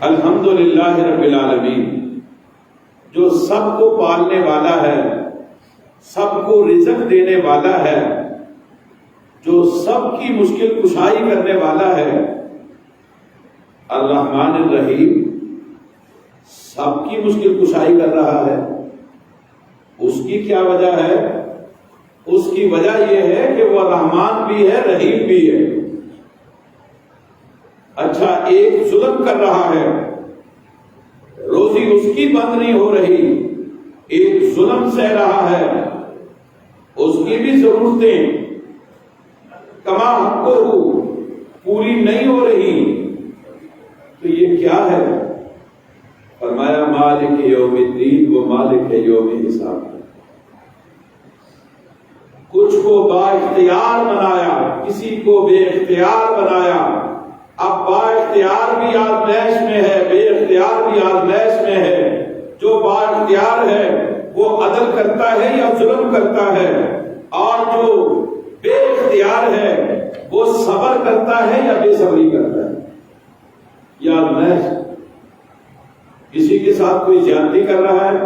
الحمدللہ رب العالمین، جو سب کو پالنے والا ہے، سب کو رزق دینے والا ہے، جو سب کی مشکل کشائی کرنے والا ہے، الرحمن الرحیم سب کی مشکل کشائی کر رہا ہے۔ اس کی کیا وجہ ہے؟ اس کی وجہ یہ ہے کہ وہ رحمان بھی ہے، رحیم بھی ہے۔ اچھا، ایک ظلم کر رہا ہے، روزی اس کی بند نہیں ہو رہی، ایک ظلم سہ رہا ہے، اس کی بھی ضرورتیں کما حقہ پوری نہیں ہو رہی، تو یہ کیا ہے؟ فرمایا مالک یوم الدین، وہ مالک یوم حساب۔ کچھ کو با اختیار بنایا، کسی کو بے اختیار بنایا۔ اب با اختیار بھی آزمائش میں ہے، بے اختیار بھی آزمائش میں ہے۔ جو با اختیار ہے وہ عدل کرتا ہے یا ظلم کرتا ہے، اور جو بے اختیار ہے وہ صبر کرتا ہے یا بے صبری کرتا ہے۔ یا آزمائش، کسی کے ساتھ کوئی زیادتی کر رہا ہے،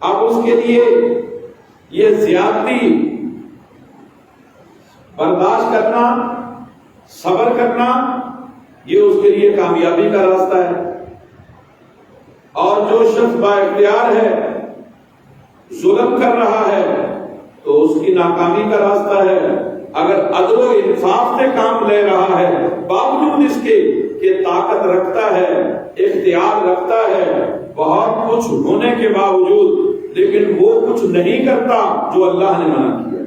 اب اس کے لیے یہ زیادتی برداشت کرنا، صبر کرنا، یہ اس کے لیے کامیابی کا راستہ ہے۔ اور جو شخص با اختیار ہے، ظلم کر رہا ہے، تو اس کی ناکامی کا راستہ ہے۔ اگر عدل و انصاف سے کام لے رہا ہے، باوجود اس کے کہ طاقت رکھتا ہے، اختیار رکھتا ہے، بہت کچھ ہونے کے باوجود، لیکن وہ کچھ نہیں کرتا جو اللہ نے منع کیا۔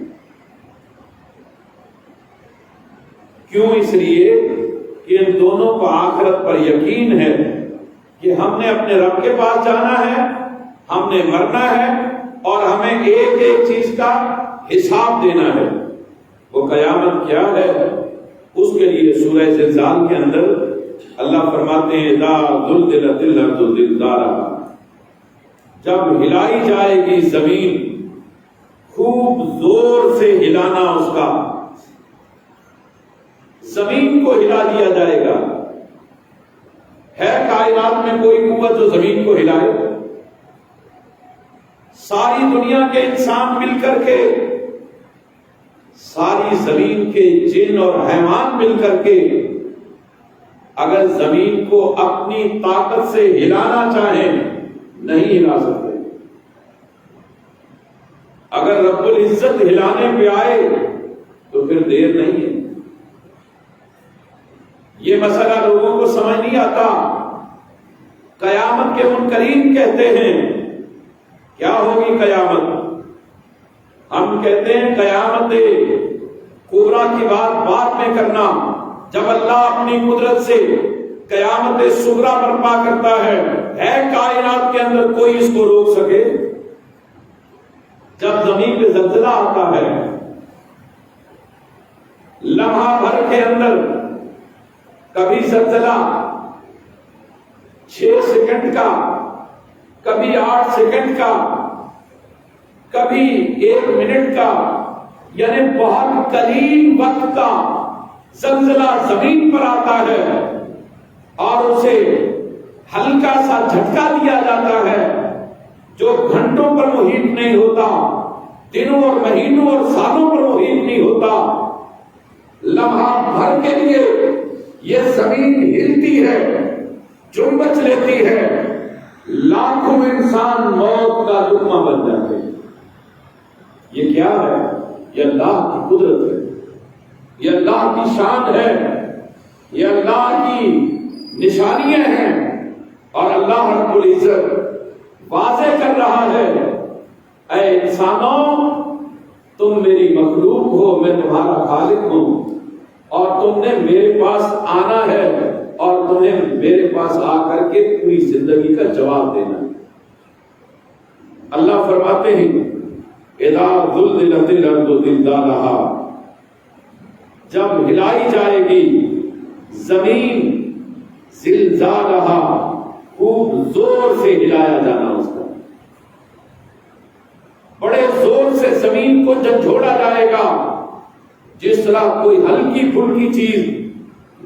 کیوں؟ اس لیے کہ ان دونوں کو آخرت پر یقین ہے کہ ہم نے اپنے رب کے پاس جانا ہے، ہم نے مرنا ہے، اور ہمیں ایک ایک چیز کا حساب دینا ہے۔ وہ قیامت کیا ہے؟ اس کے لیے سورہ زلزال کے اندر اللہ فرماتے ہیں اذا زلزلت الارض زلزالہا، جب ہلائی جائے گی زمین، خوب زور سے ہلانا اس کا، زمین کو ہلا دیا جائے گا۔ ہے کائنات میں کوئی قوت جو زمین کو ہلائے؟ ساری دنیا کے انسان مل کر کے، ساری زمین کے جن اور حیوان مل کر کے اگر زمین کو اپنی طاقت سے ہلانا چاہیں، نہیں ہلا سکتے۔ اگر رب العزت ہلانے پہ آئے تو پھر دیر نہیں ہے۔ یہ مسئلہ لوگوں کو سمجھ نہیں آتا۔ قیامت کے منکرین کہتے ہیں کیا ہوگی قیامت؟ ہم کہتے ہیں قیامت کبریٰ کی بات بعد میں کرنا، جب اللہ اپنی قدرت سے قیامت صغریٰ برپا کرتا ہے کائنات کے اندر کوئی اس کو روک سکے؟ جب زمین پہ زلزلہ آتا ہے، لمحہ بھر کے اندر کبھی زلزلہ 6 سیکنڈ کا، کبھی 8 سیکنڈ کا، کبھی 1 منٹ کا، یعنی بہت قلیل وقت کا زلزلہ زمین پر آتا ہے، اور اسے ہلکا سا جھٹکا دیا جاتا ہے جو گھنٹوں پر محیط نہیں ہوتا، دنوں اور مہینوں اور سالوں پر محیط نہیں ہوتا۔ لمحہ بھر کے لیے یہ زمین ہلتی ہے، جنبش لیتی ہے، لاکھوں انسان موت کا لقمہ بن جاتے ہیں۔ یہ کیا ہے؟ یہ اللہ کی قدرت ہے، یہ اللہ کی شان ہے، یہ اللہ کی نشانیاں ہیں، اور اللہ رب العزت واضح کر رہا ہے اے انسانوں، تم میری مخلوق ہو، میں تمہارا خالق ہوں، اور تم نے میرے پاس آنا ہے، اور تمہیں میرے پاس آ کر کے پوری زندگی کا جواب دینا ہے۔ اللہ فرماتے ہیں اذا زلزلت الارض زلزالہا، جب ہلائی جائے گی زمین، زلزالہا، خوب زور سے ہلایا جانا اس کا، بڑے زور سے زمین کو جھنجھوڑا جائے گا، جس طرح کوئی ہلکی پھلکی چیز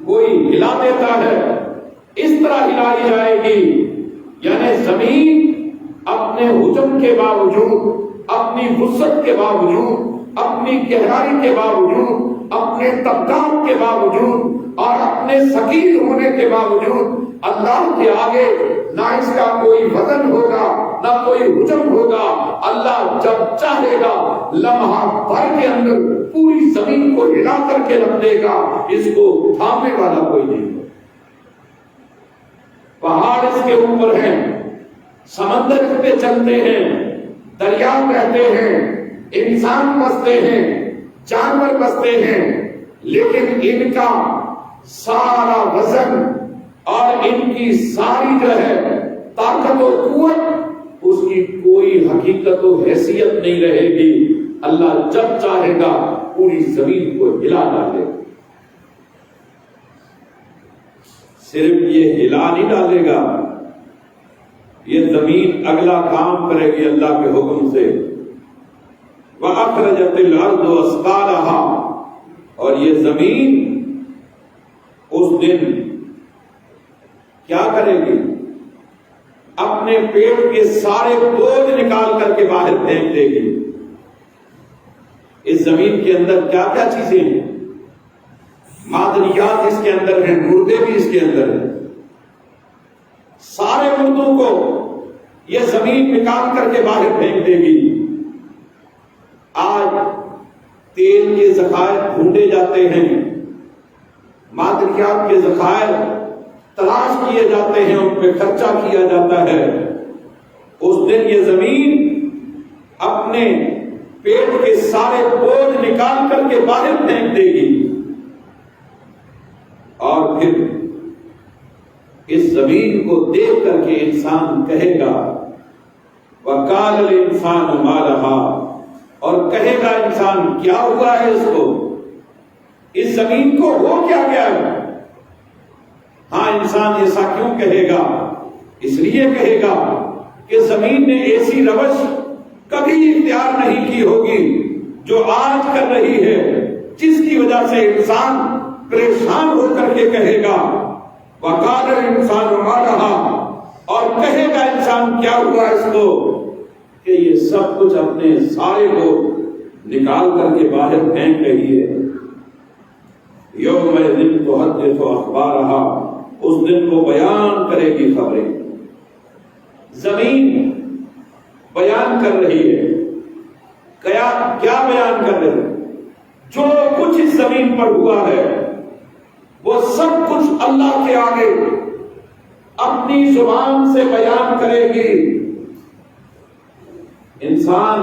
کوئی ہلا دیتا ہے، اس طرح ہلا ہلائی جائے گی، یعنی زمین اپنے حجم کے باوجود، اپنی وسعت کے باوجود، اپنی گہرائی کے باوجود، اپنے طبقات کے باوجود اور اپنے ثقیل ہونے کے باوجود اللہ کے آگے نہ اس کا کوئی وزن ہوگا نہ کوئی حجم ہوگا۔ اللہ جب چاہے گا لمحہ بھر کے اندر پوری زمین کو ہلا کر کے رکھ دے گا، اس کو تھامنے والا کوئی نہیں۔ پہاڑ اس کے اوپر ہیں، سمندر اس پہ چلتے ہیں، دریا بہتے ہیں، انسان بستے ہیں، جانور بستے ہیں، لیکن ان کا سارا وزن اور ان کی ساری جو ہے طاقت و قوت، اس کی کوئی حقیقت و حیثیت نہیں رہے گی۔ اللہ جب چاہے گا پوری زمین کو ہلا ڈالے گا۔ صرف یہ ہلا نہیں ڈالے گا، یہ زمین اگلا کام کرے گی اللہ کے حکم سے۔ وَأَخْرَجَتِ الْأَرْضُ أَثْقَالَهَا، اور یہ زمین اس دن کیا کرے گی؟ اپنے پیٹ کے سارے بوجھ نکال کر کے باہر پھینک دے گی۔ اس زمین کے اندر کیا کیا چیزیں ہیں؟ معدنیات اس کے اندر ہیں، مردے بھی اس کے اندر ہیں۔ سارے مردوں کو یہ زمین نکال کر کے باہر پھینک دے گی۔ آج تیل کے ذخائر ڈھونڈے جاتے ہیں، معدنیات کے ذخائر تلاش کیے جاتے ہیں، ان پہ خرچہ کیا جاتا ہے۔ اس دن یہ زمین اپنے پیٹ کے سارے بوجھ نکال کر کے باہر پھینک دے گی، اور پھر اس زمین کو دیکھ کر کے انسان کہے گا وَقَالَ الْإِنسَانُ مَا لَهَا، اور کہے گا انسان کیا ہوا ہے اس کو، اس زمین کو ہو کیا گیا ہے؟ ہاں، انسان ایسا کیوں کہے گا؟ اس لیے کہے گا کہ زمین نے ایسی روش کبھی اختیار نہیں کی ہوگی جو آج کر رہی ہے، جس کی وجہ سے انسان پریشان ہو کر کے کہے گا وَقَالَ الْإِنسَانُ مَا لَهَا، اور کہے گا انسان کیا ہوا اس کو، کہ یہ سب کچھ اپنے سارے کو نکال کر کے باہر پھینک رہی ہے۔ یومئذ تحدث اخبارها، اس دن کو بیان کرے گی خبریں۔ زمین بیان کر رہی ہے، کیا بیان کر رہی ہے؟ جو کچھ اس زمین پر ہوا ہے وہ سب کچھ اللہ کے آگے اپنی زبان سے بیان کرے گی۔ انسان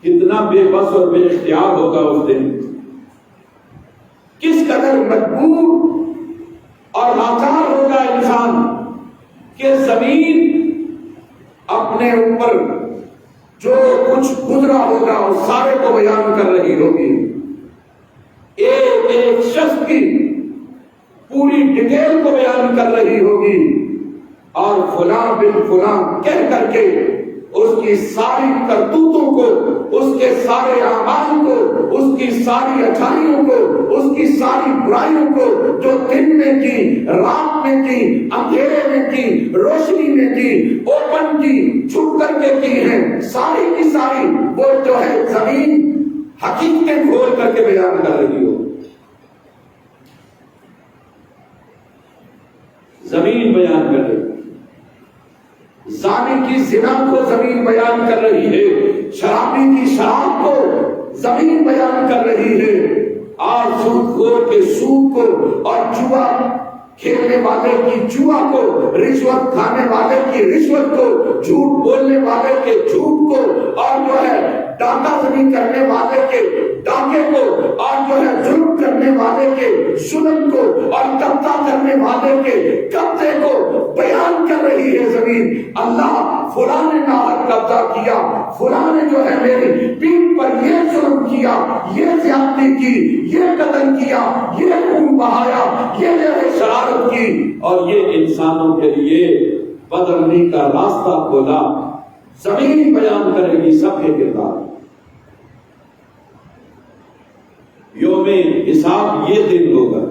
کتنا بے بس اور بے اختیار ہوگا اس دن، کس قدر مجبور اور لاچار ہوگا انسان کہ زمین اپنے اوپر جو کچھ گزرا ہوگا وہ سارے کو بیان کر رہی ہوگی، ایک ایک شخص کی پوری ڈیٹیل کو بیان کر رہی ہوگی، اور فلاں بن فلاں کہہ کر کے اس کی ساری کرتوتوں کو، اس کے سارے اعمال کو، اس کی ساری اچھائیوں کو، اس کی ساری برائیوں کو، جو دن میں کی، رات میں کی، اندھیرے میں کی، روشنی میں کی، اوپن کی، چھپ کر کے کی ہیں، ساری کی ساری وہ جو ہے زمین حقیقتیں کھول کر کے بیان کر رہی ہو۔ زمین بیان کر رہی ہے، زانی کی زنا کو زمین بیان کر رہی ہے، شرابی کی شراب کو زمین بیان کر رہی ہے، اور سود خور کے سود کو، اور جوا کھیلنے والے کی جوا کو، رشوت کھانے والے کی رشوت کو، جھوٹ بولنے والے کے جھوٹ کو، اور جو ہے ڈاکہ زنی کرنے والے کے ڈاکے کو، اور جو ہے ظلم کرنے والے کے ظلم کو، اور قبضہ کرنے والے کے قبضے کو بیان کر رہی ہے زمین۔ اللہ فلاں نے ناحق قبضہ کیا، فلاں نے جو ہے میری پیٹھ پر یہ ظلم کیا، یہ زیادتی کی، یہ قتل کیا، یہ خون بہایا، یہ جو ہے شرارت کی، اور یہ انسانوں کے لیے بدلنے کا راستہ کھولا۔ زمین بیان کرے گی سب کے کردار۔ یوم حساب یہ دن ہوگا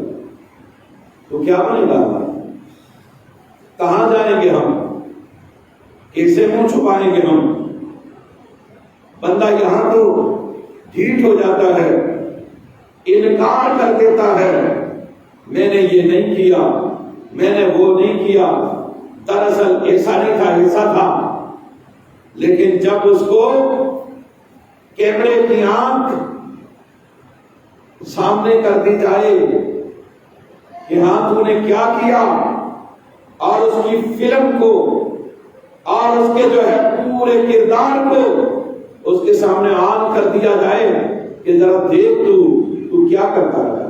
تو کیا بنے گا؟ کہاں جائیں گے ہم؟ کیسے منہ چھپائیں گے ہم؟ بندہ یہاں تو ڈھیٹ ہو جاتا ہے، انکار کر دیتا ہے، میں نے یہ نہیں کیا، میں نے وہ نہیں کیا، دراصل ایسا نہیں تھا، ایسا تھا۔ لیکن جب اس کو کیمرے کی آنکھ سامنے کر دی جائے کہ ہاں تو نے کیا کیا، اور اس کی فلم کو اور اس کے جو ہے پورے کردار کو اس کے سامنے عام کر دیا جائے کہ ذرا دیکھ تو کیا کرتا رہا۔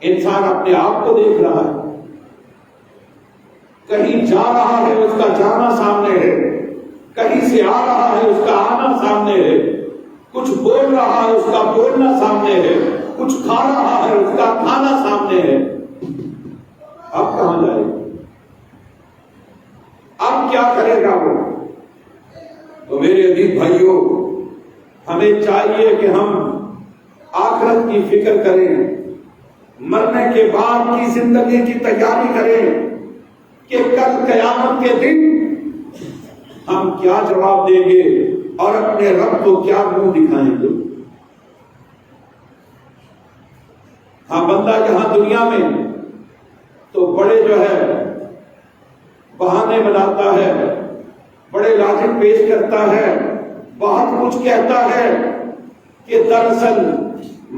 انسان اپنے آپ کو دیکھ رہا ہے، کہیں جا رہا ہے اس کا جانا سامنے ہے، کہیں سے آ رہا ہے اس کا آنا سامنے ہے، کچھ بول رہا ہے اس کا بولنا سامنے ہے، کچھ کھا رہا ہے اس کا کھانا سامنے ہے۔ اب کہاں جائے گا؟ اب کیا کرے گا وہ؟ تو میرے عزیز بھائیوں، ہمیں چاہیے کہ ہم آخرت کی فکر کریں، مرنے کے بعد کی زندگی کی تیاری کریں کہ کل قیامت کے دن ہم کیا جواب دیں گے اور اپنے رب کو کیا منہ دکھائیں گے۔ ہاں، بندہ یہاں دنیا میں تو بڑے جو ہے بہانے بناتا ہے، بڑے لاجک پیش کرتا ہے، بہت کچھ کہتا ہے کہ دراصل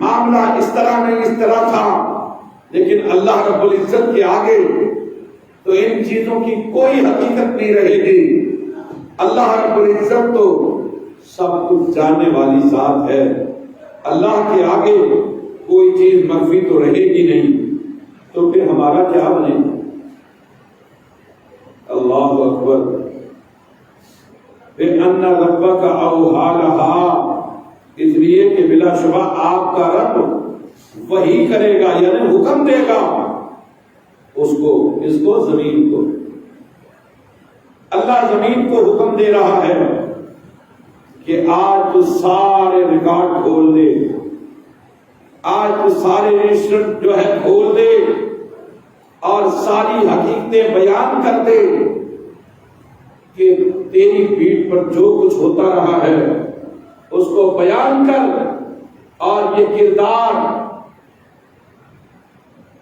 معاملہ اس طرح نہیں، اس طرح تھا، لیکن اللہ رب العزت کے آگے تو ان چیزوں کی کوئی حقیقت نہیں رہے گی۔ اللہ رب العزت تو سب کچھ جاننے والی ذات ہے، اللہ کے آگے کوئی چیز مخفی تو رہے گی نہیں، تو پھر ہمارا کیا بنے؟ اللہ اکبر۔ بِأَنَّ رَبَّكَ أَوْحَىٰ لَهَا، اس لیے کہ بلا شبہ آپ کا رب وہی کرے گا، یعنی حکم دے گا اس کو زمین کو۔ اللہ زمین کو حکم دے رہا ہے کہ آج تو سارے ریکارڈ کھول دے، آج تو سارے رجسٹر جو ہے کھول دے اور ساری حقیقتیں بیان کر دے کہ تیری پیٹھ پر جو کچھ ہوتا رہا ہے اس کو بیان کر، اور یہ کردار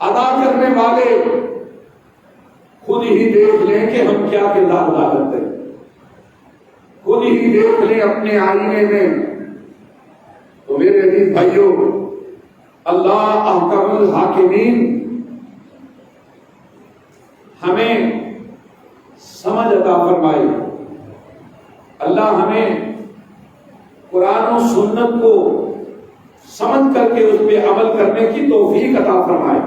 ادا کرنے والے خود ہی دیکھ لیں کہ ہم کیا کردار ادا کرتے ہیں، خود ہی دیکھ لیں اپنے آئینے میں۔ تو میرے عزیز بھائیوں، اللہ احکم الحاکمین ہمیں سمجھ عطا فرمائے، اللہ ہمیں قرآن و سنت کو سمجھ کر کے اس پہ عمل کرنے کی توفیق عطا فرمائے۔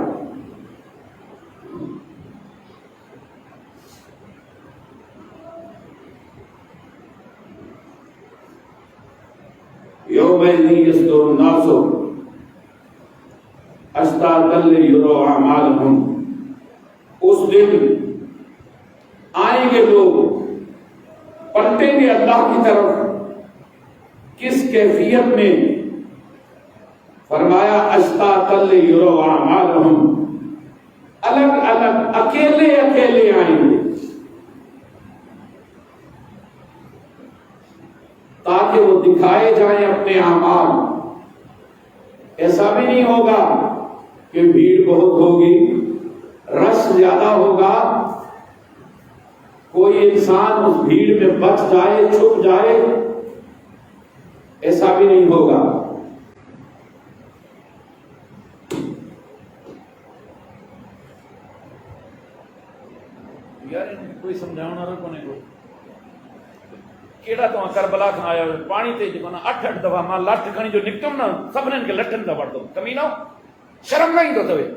یومئذ یصدر الناس اشتاتا لیروا اعمالهم، اس دن آئیں گے لوگ، پلٹیں گے اللہ کی طرف، کس کیفیت میں؟ فرمایا اشتاتا لیروا اعمالهم، الگ الگ اکیلے اکیلے آئیں گے تاکہ وہ دکھائے جائیں اپنے اعمال۔ ایسا بھی نہیں ہوگا کہ بھیڑ بہت ہوگی، رش زیادہ ہوگا، کوئی انسان اس بھیڑ میں بچ جائے، چھپ جائے، ایسا بھی نہیں ہوگا۔ یار کوئی سمجھاؤنا رہا کونے کو کیڑا تو کربلا کھا آیا پانی تے جو نا 8 دفعہ ماں لٹ کھنی جو نکتم نا سبنن کے لٹن دا وڑ دو کمینو شرم نہیں دو توے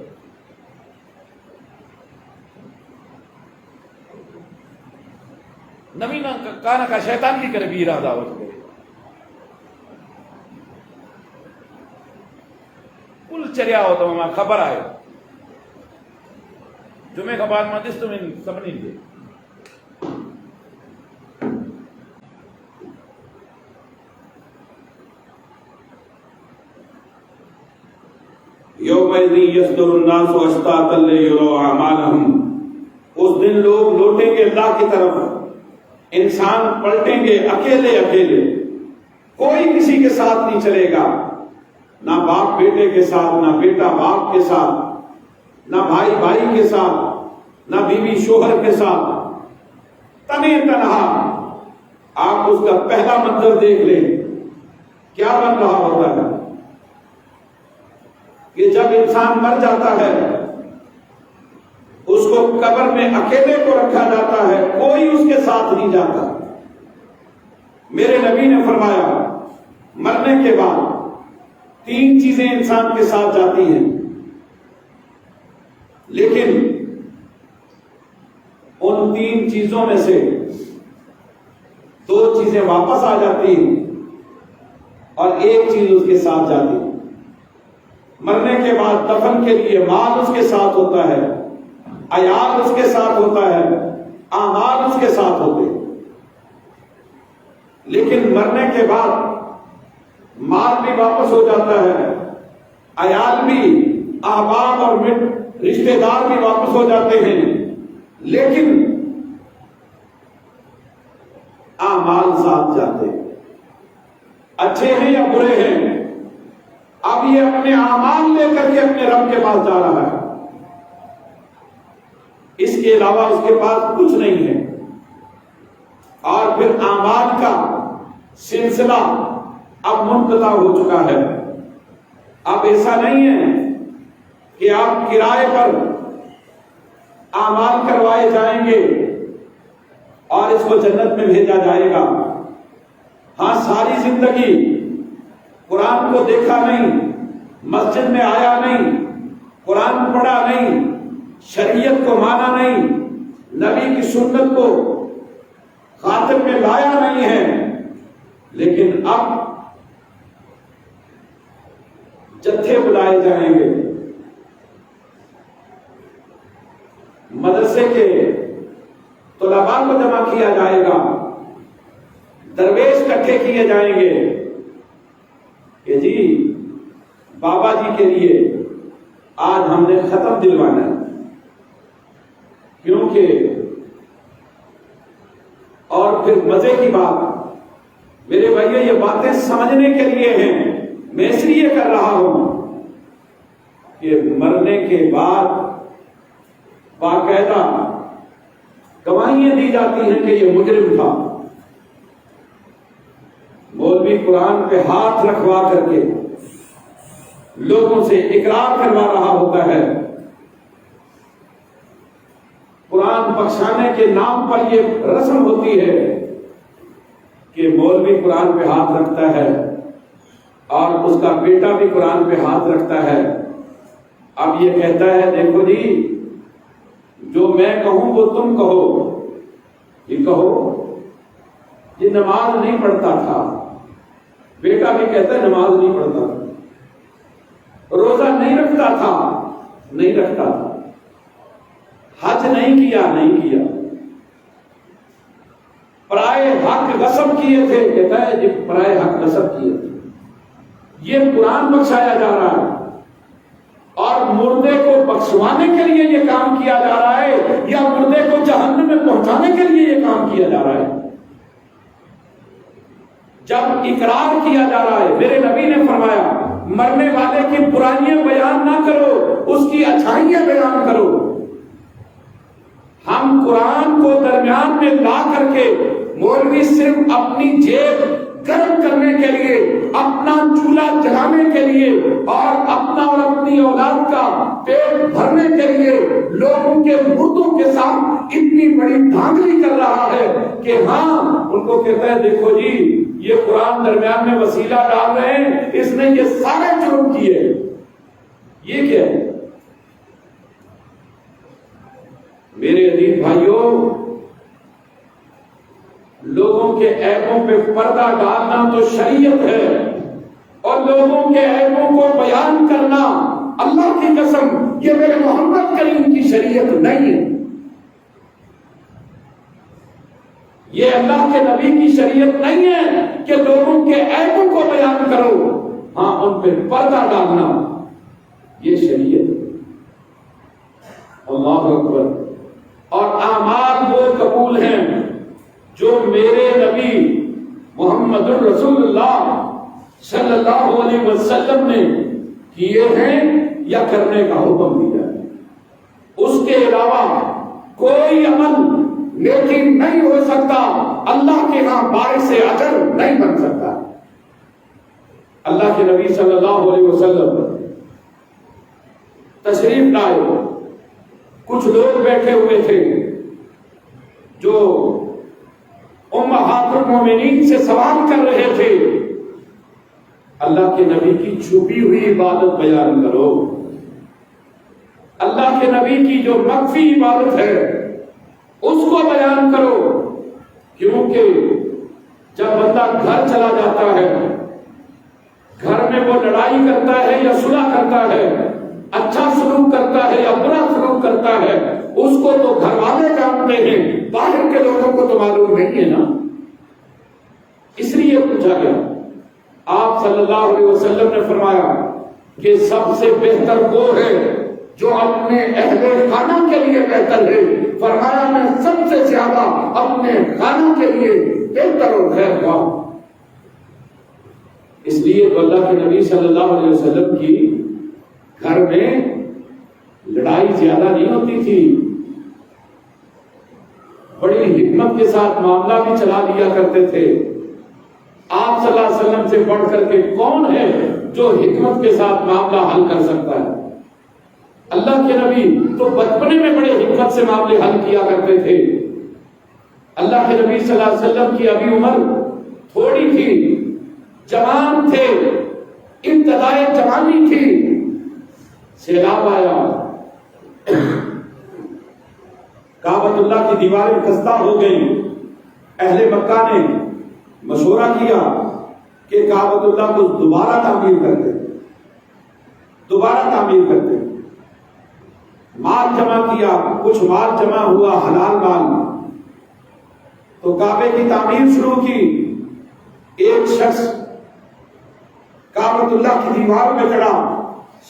نمینا کانا کا شیطان کی کرے بھی ارادہ ہو چکے کل چریا ہو تو ماں خبر آئے جمعے کا بعد ماں دس تمہیں سبنی دے یومئذ یصدر الناس اشتاتا لیروا اعمالهم، لوگ لوٹیں گے اللہ کی طرف، انسان پلٹیں گے اکیلے اکیلے، کوئی کسی کے ساتھ نہیں چلے گا، نہ باپ بیٹے کے ساتھ، نہ بیٹا باپ کے ساتھ، نہ بھائی بھائی کے ساتھ، نہ بیوی شوہر کے ساتھ، تنے تنہا۔ آپ اس کا پہلا منظر دیکھ لیں، کیا بن رہا ہوتا ہے کہ جب انسان مر جاتا ہے اس کو قبر میں اکیلے کو رکھا جاتا ہے، کوئی اس کے ساتھ نہیں جاتا۔ میرے نبی نے فرمایا مرنے کے بعد 3 چیزیں انسان کے ساتھ جاتی ہیں، لیکن ان 3 چیزوں میں سے 2 چیزیں واپس آ جاتی ہیں اور 1 چیز اس کے ساتھ جاتی ہے۔ مرنے کے بعد دفن کے لیے مال اس کے ساتھ ہوتا ہے، عیال اس کے ساتھ ہوتا ہے، اعمال اس کے ساتھ ہوتے ہیں، لیکن مرنے کے بعد مال بھی واپس ہو جاتا ہے، عیال بھی، احباب اور رشتہ دار بھی واپس ہو جاتے ہیں، لیکن اعمال ساتھ جاتے ہیں، اچھے ہیں یا برے ہیں۔ اب یہ اپنے اعمال لے کر کے اپنے رب کے پاس جا رہا ہے، اس کے علاوہ اس کے پاس کچھ نہیں ہے، اور پھر اعمال کا سلسلہ اب منقطع ہو چکا ہے۔ اب ایسا نہیں ہے کہ آپ کرائے پر اعمال کروائے جائیں گے اور اس کو جنت میں بھیجا جائے گا۔ ہاں، ساری زندگی قرآن کو دیکھا نہیں، مسجد میں آیا نہیں، قرآن پڑھا نہیں، شریعت کو مانا نہیں، نبی کی سنت کو خاطر میں لایا نہیں ہے، لیکن اب جتھے بلائے جائیں گے، مدرسے کے طلباء کو جمع کیا جائے گا، درویش اکٹھے کیے جائیں گے کہ جی بابا جی کے لیے آج ہم نے ختم دلوانا ہے، کیونکہ اور پھر مزے کی بات میرے بھائیو، یہ باتیں سمجھنے کے لیے ہیں، میں اس لیے کر رہا ہوں کہ مرنے کے بعد باقاعدہ گواہیاں دی جاتی ہیں کہ یہ مجرم تھا۔ مولوی قرآن پہ ہاتھ رکھوا کر کے لوگوں سے اقرار کروا رہا ہوتا ہے، قرآن بخشانے کے نام پر یہ رسم ہوتی ہے کہ مولوی قرآن پہ ہاتھ رکھتا ہے اور اس کا بیٹا بھی قرآن پہ ہاتھ رکھتا ہے۔ اب یہ کہتا ہے دیکھو جی، جو میں کہوں وہ تم کہو، یہ کہو یہ نماز نہیں پڑھتا تھا، بیٹا بھی کہتا ہے نماز نہیں پڑھتا تھا، روزہ نہیں رکھتا تھا، نہیں رکھتا تھا، حج نہیں کیا، نہیں کیا، پرائے حق غصب کیے تھے، کہتا ہے جی پرائے حق غصب کیے تھے۔ یہ قرآن بخشایا جا رہا ہے اور مردے کو بخشوانے کے لیے یہ کام کیا جا رہا ہے یا مردے کو جہنم میں پہنچانے کے لیے یہ کام کیا جا رہا ہے؟ جب اقرار کیا جا رہا ہے، میرے نبی نے فرمایا مرنے والے کی برائیاں بیان نہ کرو، اس کی اچھائیاں بیان کرو۔ ہم قرآن کو درمیان میں لا کر کے مولوی صرف اپنی جیب گرم کرنے کے لیے، اپنا چولہا جلانے کے لیے اور اپنا اور اپنی اولاد کا پیٹ بھرنے کے لیے لوگوں کے مردوں کے ساتھ اتنی بڑی دھاندلی کر رہا ہے کہ ہاں ان کو کہتا ہے دیکھو جی یہ قرآن درمیان میں وسیلہ ڈال رہے ہیں، اس نے یہ سارے جرم کیے۔ یہ کیا ہے میرے عزیز بھائیوں؟ لوگوں کے عیبوں پہ پردہ ڈالنا تو شریعت ہے، اور لوگوں کے عیبوں کو بیان کرنا اللہ کی قسم یہ میرے محمد کریم کی شریعت نہیں ہے، یہ اللہ کے نبی کی شریعت نہیں ہے کہ لوگوں کے عیبوں کو بیان کرو، ہاں ان پہ پردہ ڈالنا یہ شریعت ہے۔ اللہ اکبر۔ اور اعمال میرے نبی محمد الرسول اللہ صلی اللہ علیہ وسلم نے کیے ہیں یا کرنے کا حکم دیا ہے، اس کے علاوہ کوئی عمل نیکی نہیں ہو سکتا، اللہ کے ہاں باعث اجر نہیں بن سکتا۔ اللہ کے نبی صلی اللہ علیہ وسلم تشریف لائے، کچھ لوگ بیٹھے ہوئے تھے جو امہات المومنین سے سوال کر رہے تھے، اللہ کے نبی کی چھپی ہوئی عبادت بیان کرو، اللہ کے نبی کی جو مخفی عبادت ہے اس کو بیان کرو، کیونکہ جب بندہ گھر چلا جاتا ہے، گھر میں وہ لڑائی کرتا ہے یا صلح کرتا ہے، اچھا سلوک کرتا ہے یا برا سلوک کرتا ہے، اس کو تو گھر والے جانتے ہیں، باہر کے لوگوں کو تو معلوم نہیں ہے نا۔ اس لیے پوچھا گیا، آپ صلی اللہ علیہ وسلم نے فرمایا کہ سب سے بہتر وہ ہے جو اپنے اہل خانہ کے لیے بہتر ہے، فرمایا میں سب سے زیادہ اپنے خانہ کے لیے بہتر اور خیر خواہ۔ اس لیے تو اللہ کے نبی صلی اللہ علیہ وسلم کی گھر میں لڑائی زیادہ نہیں ہوتی تھی، بڑی حکمت کے ساتھ معاملہ بھی چلا دیا کرتے تھے۔ آپ صلی اللہ علیہ وسلم سے بڑھ کر کے کون ہے جو حکمت کے ساتھ معاملہ حل کر سکتا ہے؟ اللہ کے نبی تو بچپنے میں بڑے حکمت سے معاملے حل کیا کرتے تھے۔ اللہ کے نبی صلی اللہ علیہ وسلم کی ابھی عمر تھوڑی تھی، جوان تھے، ابتدائے جوانی تھی، سیلاب آیا، کعبۃ اللہ کی دیواریں خستہ ہو گئی، اہل مکہ نے مشورہ کیا کہ کعبۃ اللہ کو دوبارہ تعمیر کرتے، مال جمع کیا، کچھ مال جمع ہوا، حلال مال، تو کعبے کی تعمیر شروع کی۔ ایک شخص کعبۃ اللہ کی دیوار پہ چڑھا،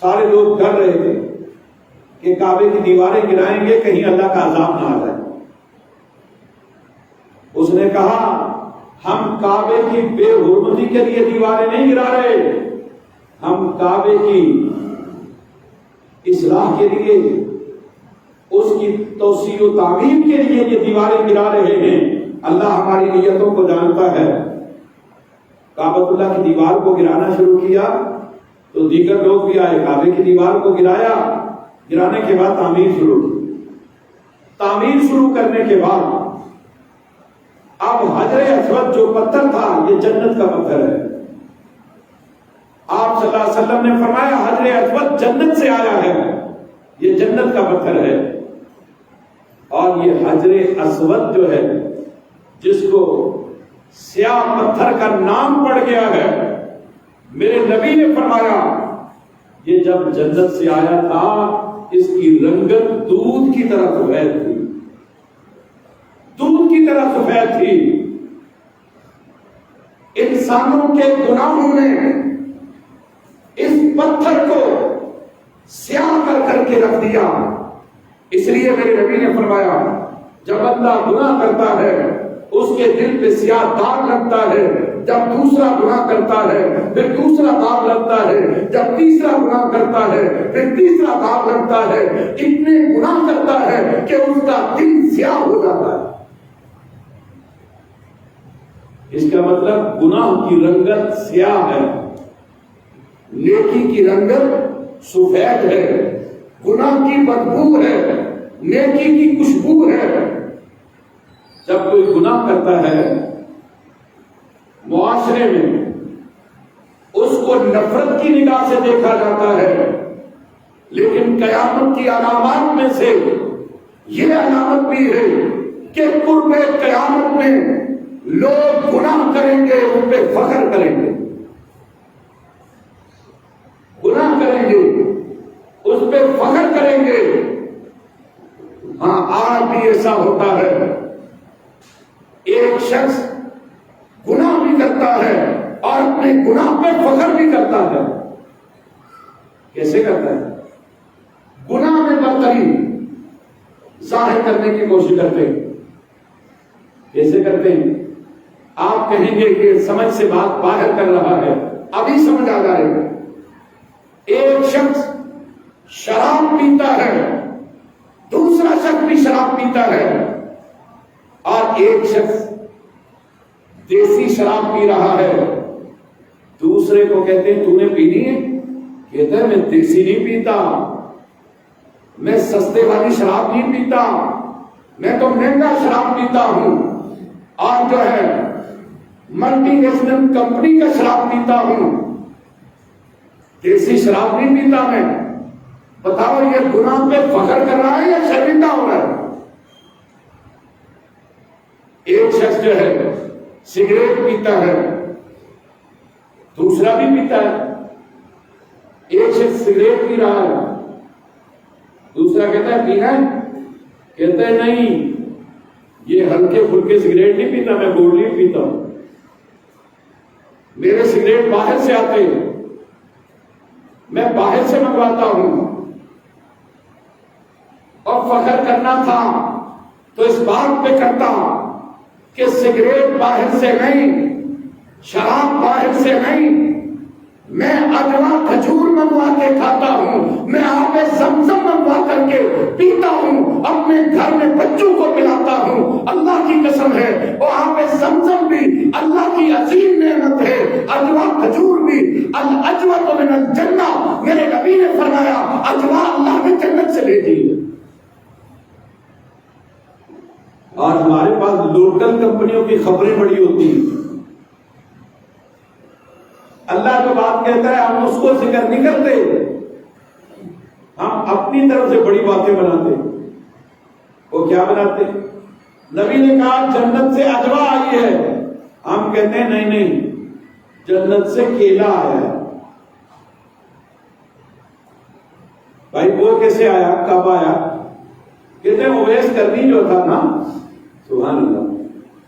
سارے لوگ ڈر رہے تھے کہ کعبے کی دیواریں گرائیں گے، کہیں اللہ کا عذاب نہ آ جائے۔ اس نے کہا ہم کعبے کی بے حرمتی کے لیے دیواریں نہیں گرا رہے، ہم کعبے کی اصلاح کے لیے، اس کی توسیع و تعمیر کے لیے یہ دیواریں گرا رہے ہیں، اللہ ہماری نیتوں کو جانتا ہے۔ کعبۃ اللہ کی دیوار کو گرانا شروع کیا تو دیگر لوگ بھی آئے، کعبے کی دیوار کو گرایا، گرانے کے بعد تعمیر شروع کی۔ تعمیر شروع کرنے کے بعد اب حجر اسود جو پتھر تھا یہ جنت کا پتھر ہے۔ آپ صلی اللہ علیہ وسلم نے فرمایا حجر اسود جنت سے آیا ہے، یہ جنت کا پتھر ہے۔ اور یہ حجر اسود جو ہے، جس کو سیاہ پتھر کا نام پڑ گیا ہے، میرے نبی نے فرمایا یہ جب جنت سے آیا تھا اس کی رنگت دودھ کی طرح سفید تھی، دودھ کی طرح سفید تھی۔ انسانوں کے گناہوں نے اس پتھر کو سیاہ کر کر کے رکھ دیا۔ اس لیے میرے نبی نے فرمایا جب بندہ گناہ کرتا ہے اس کے دل پہ سیاہ داغ لگتا ہے، جب دوسرا گناہ کرتا ہے پھر دوسرا داغ لگتا ہے، جب تیسرا گناہ کرتا ہے پھر تیسرا داغ لگتا ہے، اتنے گناہ کرتا ہے کہ اس کا دل سیاہ ہو جاتا ہے۔ اس کا مطلب گناہ کی رنگت سیاہ ہے، نیکی کی رنگت سفید ہے، گناہ کی بدبو ہے، نیکی کی خوشبو ہے۔ جب کوئی گناہ کرتا ہے معاشرے میں اس کو نفرت کی نگاہ سے دیکھا جاتا ہے، لیکن قیامت کی علامات میں سے یہ علامت بھی ہے کہ قرب قیامت میں لوگ گناہ کریں گے، ان پہ فخر کریں گے، گناہ کریں گے اس پہ فخر کریں گے۔ ہاں آج بھی ایسا ہوتا ہے، ایک شخص گناہ بھی کرتا ہے اور اپنے گناہ پہ فخر بھی کرتا ہے۔ کیسے کرتا ہے؟ گناہ میں برتری ظاہر کرنے کی کوشش کرتے ہیں۔ کیسے کرتے ہیں؟ آپ کہیں گے کہ سمجھ سے بات باہر کر رہا ہے، ابھی سمجھ آ جائے گا۔ ایک شخص شراب پیتا ہے، دوسرا شخص بھی شراب پیتا ہے، اور ایک شخص دیسی شراب پی رہا ہے، دوسرے کو کہتے ہیں تو نے پینی ہے؟ کہتا ہے میں دیسی نہیں پیتا، میں سستے والی شراب نہیں پیتا، میں تو مہنگا شراب پیتا ہوں، اور جو ہے ملٹی نیشنل کمپنی کا شراب پیتا ہوں، دیسی شراب نہیں پیتا میں۔ بتاؤ یہ گناہ پہ فخر کر رہا ہے یا شرمندہ ہو رہا ہے؟ ایک شخص جو ہے سگریٹ پیتا ہے، دوسرا بھی پیتا ہے۔ ایک شخص سگریٹ پی رہا ہے، دوسرا کہتا ہے پینا ہے؟ کہتا ہے نہیں، یہ ہلکے پھلکے سگریٹ نہیں پیتا، میں گولی پیتا ہوں، میرے سگریٹ باہر سے آتے ہیں، میں باہر سے منگواتا ہوں۔ اور فخر کرنا تھا تو اس بات پہ کرتا کہ سگریٹ باہر سے نہیں، شراب باہر سے نہیں، میں اجوا کھجور منگوا کے کھاتا ہوں، میں آب زمزم منگوا کر کے پیتا ہوں، اپنے گھر میں بچوں کو پلاتا ہوں۔ اللہ کی قسم ہے وہ آب زمزم بھی اللہ کی عظیم نعمت ہے، اجوا کھجور بھی۔ الاجوۃ من الجنہ، میرے نبی نے فرمایا اجوا اللہ نے جنت سے بھیجی ہے۔ اور ہمارے پاس لوکل کمپنیوں کی خبریں بڑی ہوتی ہیں، اللہ جو بات کہتا ہے ہم اس کو ذکر نہیں کرتے، ہم اپنی طرف سے بڑی باتیں بناتے۔ وہ کیا بناتے؟ نبی نے کہا جنت سے اجوا آئی ہے، ہم کہتے ہیں نہیں نہیں، جنت سے کیلا آیا ہے۔ بھائی وہ کیسے آیا، کب آیا؟ کہتے ہیں اویس کرنی جو تھا نا، سبحان اللہ،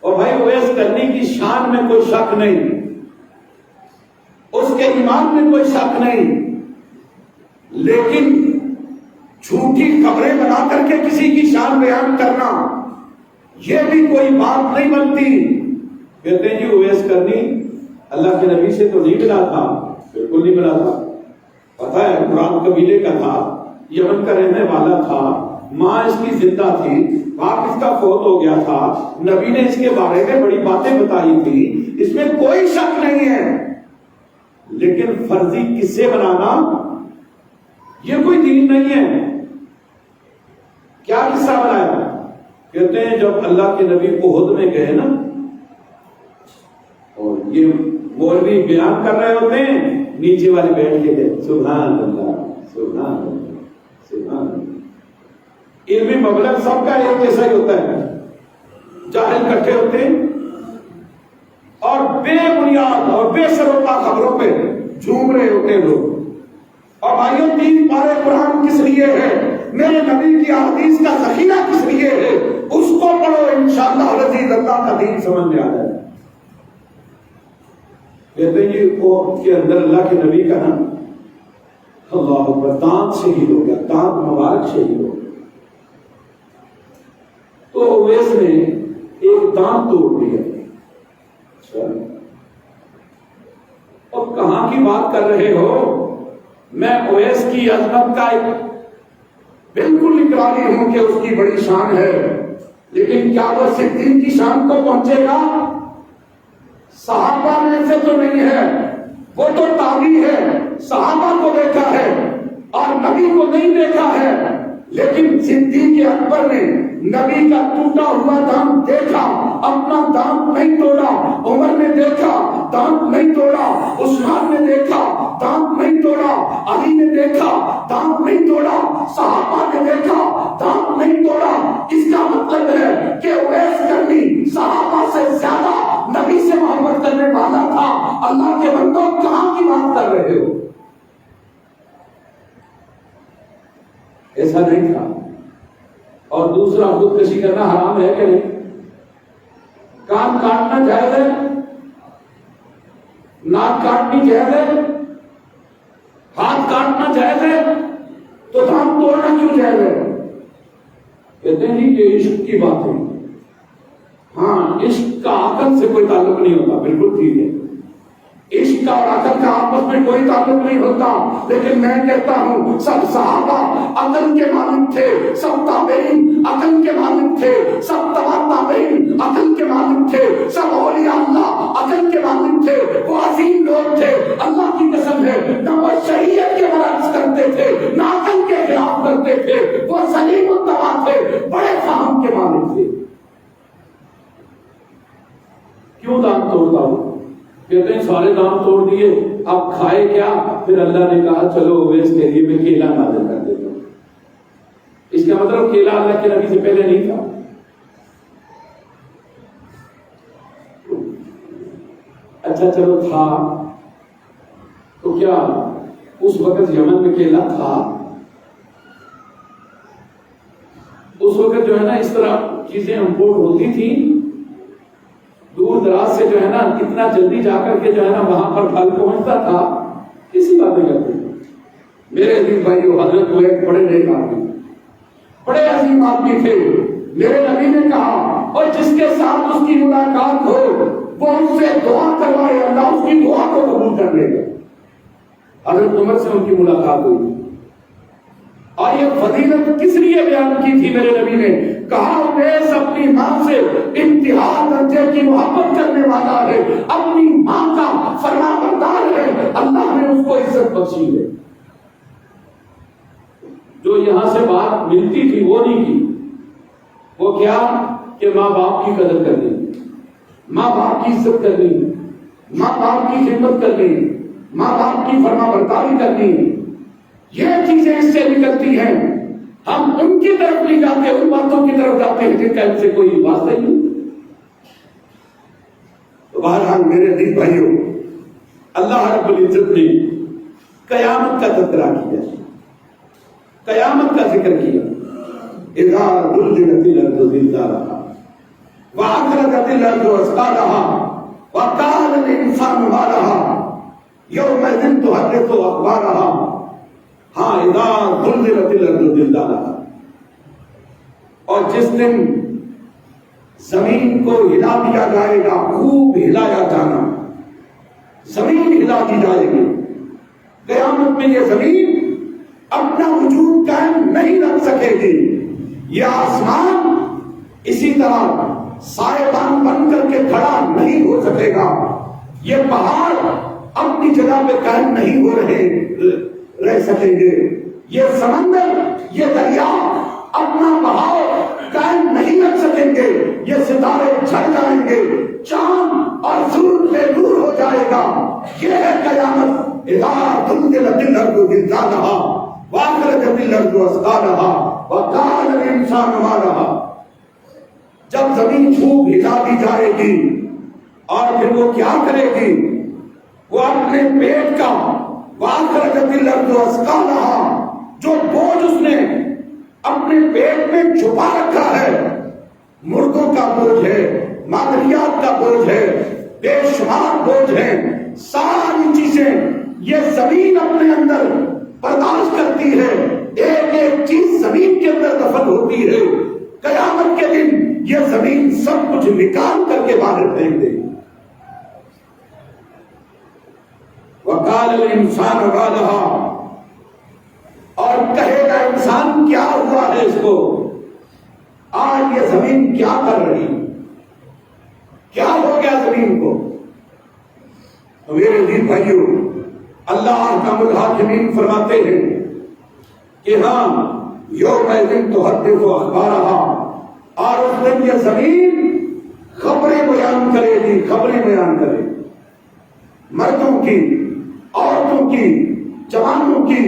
اور بھائی اویس کرنی کی شان میں کوئی شک نہیں، اس کے ایمان میں کوئی شک نہیں، لیکن جھوٹی خبریں بنا کر کے کسی کی شان بیان کرنا یہ بھی کوئی بات نہیں بنتی۔ کہتے ہیں جی اویس کرنی اللہ کے نبی سے تو نہیں ملا تھا، بالکل نہیں ملا تھا، پتہ ہے مراد قبیلے کا تھا، یمن کا رہنے والا تھا، ماں اس کی زندہ تھی، باپ اس کا فوت ہو گیا تھا، نبی نے اس کے بارے میں بڑی باتیں بتائی تھی، اس میں کوئی شک نہیں ہے، لیکن فرضی قصے بنانا یہ کوئی دین نہیں ہے۔ کیا قصہ بنایا؟ کہتے ہیں جب اللہ کے نبی احد میں گئے نا، اور یہ مولوی بیان کر رہے ہوتے ہیں، نیچے والے بیٹھ کے گئے، سبحان اللہ سبحان اللہ سبحان اللہ۔ علمی مبلغ سب کا ایک جیسا ہی ہوتا ہے، جاہل اکٹھے ہوتے ہیں اور بے بنیاد اور بے سروپا خبروں پہ جھوم رہے ہوتے ہیں لوگ۔ اور بھائیوں 3 پارے قرآن کس لیے ہے؟ میرے نبی کی احادیث کا ذخیرہ کس لیے ہے؟ اس کو پڑھو، انشاءاللہ العزیز اللہ کا دین سمجھ میں آ جائے۔ کہتے ہیں جی وہ کے اندر اللہ کے نبی کا نا اللہ اکبر دانت شہید ہو گیا، دانت مبارک شہید ہو گیا، تو اویس نے ایک دانت توڑ دیا۔ اور کہاں کی بات کر رہے ہو؟ میں اویس کی عظمت کا بالکل اقراری ہوں کہ اس کی بڑی شان ہے، لیکن کیا وہ صدیق کی شان کو پہنچے گا؟ صحابہ میں سے تو نہیں ہے، وہ تو تابعی ہے، صحابہ کو دیکھا ہے اور نبی کو نہیں دیکھا ہے، لیکن صدیق اکبر نے نبی کا ٹوٹا ہوا دانت دیکھا، اپنا دانت نہیں توڑا۔ عمر نے دیکھا، دانت نہیں توڑا۔ عثمان نے دیکھا، دانت نہیں توڑا۔ علی نے دیکھا، دانت نہیں توڑا۔ صحابہ نے دیکھا، دانت نہیں توڑا۔ اس کا مطلب ہے کہ اویس کرنی صحابہ سے زیادہ نبی سے محبت کرنے والا تھا۔ اللہ کے بندوں کہاں کی بات کر رہے ہو؟ ایسا نہیں تھا۔ اور دوسرا خودکشی کرنا حرام ہے کہ نہیں؟ کان کاٹنا جائز ہے، ناک کاٹنی جائز ہے، ہاتھ کاٹنا جائز ہے، تو دانت توڑنا کیوں جائز ہے؟ کہتے ہیں جی یہ عشق کی بات ہے، ہاں عشق کا عقل سے کوئی تعلق نہیں ہوتا، بالکل ٹھیک ہے، عشق کا اور عقل کا آپس میں کوئی تعلق نہیں ہوتا، لیکن میں کہتا ہوں سب صحابہ عقل کے مالک تھے، سب تابعین عقل کے مالک تھے، سب تبع تابعین عقل کے مالک تھے، سب اولیاء اللہ عقل کے مالک تھے، وہ عظیم لوگ تھے، اللہ کی قسم ہے نہ وہ شریعت کے برعکس کرتے تھے نہ عقل کے خلاف کرتے تھے، وہ سلیم التوا تھے، بڑے فہم کے مالک تھے۔ کیوں دام توڑتا ہوں؟ کہتے ہیں سارے دام توڑ دیے، اب کھائے کیا؟ پھر اللہ نے کہا چلو اویس کے لیے میں کیلا نازل کر دیتا ہوں۔ اس کا مطلب کیلا اللہ کے نبی سے پہلے نہیں تھا۔ اچھا چلو تھا تو کیا اس وقت یمن میں کیلا تھا؟ اس وقت جو ہے نا اس طرح چیزیں امپورٹ ہوتی تھی، دور دراز سے جو ہے نا اتنا جلدی جا کر کے جو ہے نا وہاں پر پھل پہنچتا تھا، کسی باتیں کرتے ہیں۔ میرے عزیز بھائیو، حضرت وہ ایک بڑے نیک آدمی، بڑے عظیم آدمی تھے۔ میرے نبی نے کہا اور جس کے ساتھ اس کی ملاقات ہو وہ اس سے دعا کروائے، اللہ اس کی دعا کو قبول کر لے گا۔ حضرت عمر سے ان کی ملاقات ہوئی اور یہ فضیلت کس لیے بیان کی تھی؟ میرے نبی نے کہا اویس اپنی ماں سے انتہا درجے کی محبت کرنے والا ہے، اپنی ماں کا فرمانبردار ہے، اللہ نے اس کو عزت بخشی ہے۔ جو یہاں سے بات ملتی تھی وہ نہیں کی، وہ کیا کہ ماں باپ کی قدر کرنی، ماں باپ کی عزت کرنی، ماں باپ کی خدمت کرنی، ماں باپ کی فرمانبرداری کرنی، یہ چیزیں اس سے نکلتی ہیں۔ ہم ان کی طرف نہیں جاتے، ان باتوں کی طرف جاتے ہیں جن کا ان سے کوئی واسطہ ہی نہیں۔ تو بہرحال میرے دل بھائیوں، اللہ رب العزت نے قیامت کا تذکرہ کیا، قیامت کا ذکر کیا۔ اذا زلزلت الارض زلزالها واخرجت الارض اثقالها وقال الانسان ما لها يومئذ تحدث اخبارها۔ ہاں اذا زلزلت الارض زلزالها، اور جس دن زمین کو ہلا دیا جائے گا، خوب ہلایا جانا، زمین ہلا دی جائے گی۔ قیامت میں یہ زمین اپنا وجود قائم نہیں رکھ سکے گی، یہ آسمان اسی طرح سائبان بن کر کے کھڑا نہیں ہو سکے گا، یہ پہاڑ اپنی جگہ پہ قائم نہیں ہو رہ سکیں گے، یہ سمندر، یہ دریا اپنا بہاؤ قائم نہیں رکھ سکیں گے، یہ ستارے جھڑ جائیں گے، چاند اور سورج بے نور ہو جائے گا۔ یہ ہے قیامت۔ اذا زلزلت الارض زلزالها واخرجت الارض اثقالها وقال الانسان ما لها۔ جب زمین خوب ہلا دی جائے گی اور پھر وہ کیا کرے گی؟ وہ اپنے پیٹ کا واخرجت الارض اثقالها، جو بوجھ اس نے اپنے پیٹ میں چھپا رکھا ہے، مردوں کا بوجھ ہے، معدنیات کا بوجھ ہے، بے شمار بوجھ ہے، ساری چیزیں یہ زمین اپنے اندر برداشت کرتی ہے، ایک ایک چیز زمین کے اندر دفن ہوتی ہے۔ قیامت کے دن یہ زمین سب کچھ نکال کر کے باہر پھینک دے گی۔ وقال الانسان ما لها، اور کہے گا انسان کیا ہوا ہے اس کو، آج یہ زمین کیا کر رہی، کیا ہو گیا زمین کو؟ تو میرے دین بھائیو، اللہ احکم الحاکمین فرماتے ہیں کہ ہاں یومئذ تحدث اخبارها، اور اس دن یہ زمین خبریں بیان کرے گی، خبریں بیان کرے گی، مردوں کی، عورتوں کی، جوانوں کی،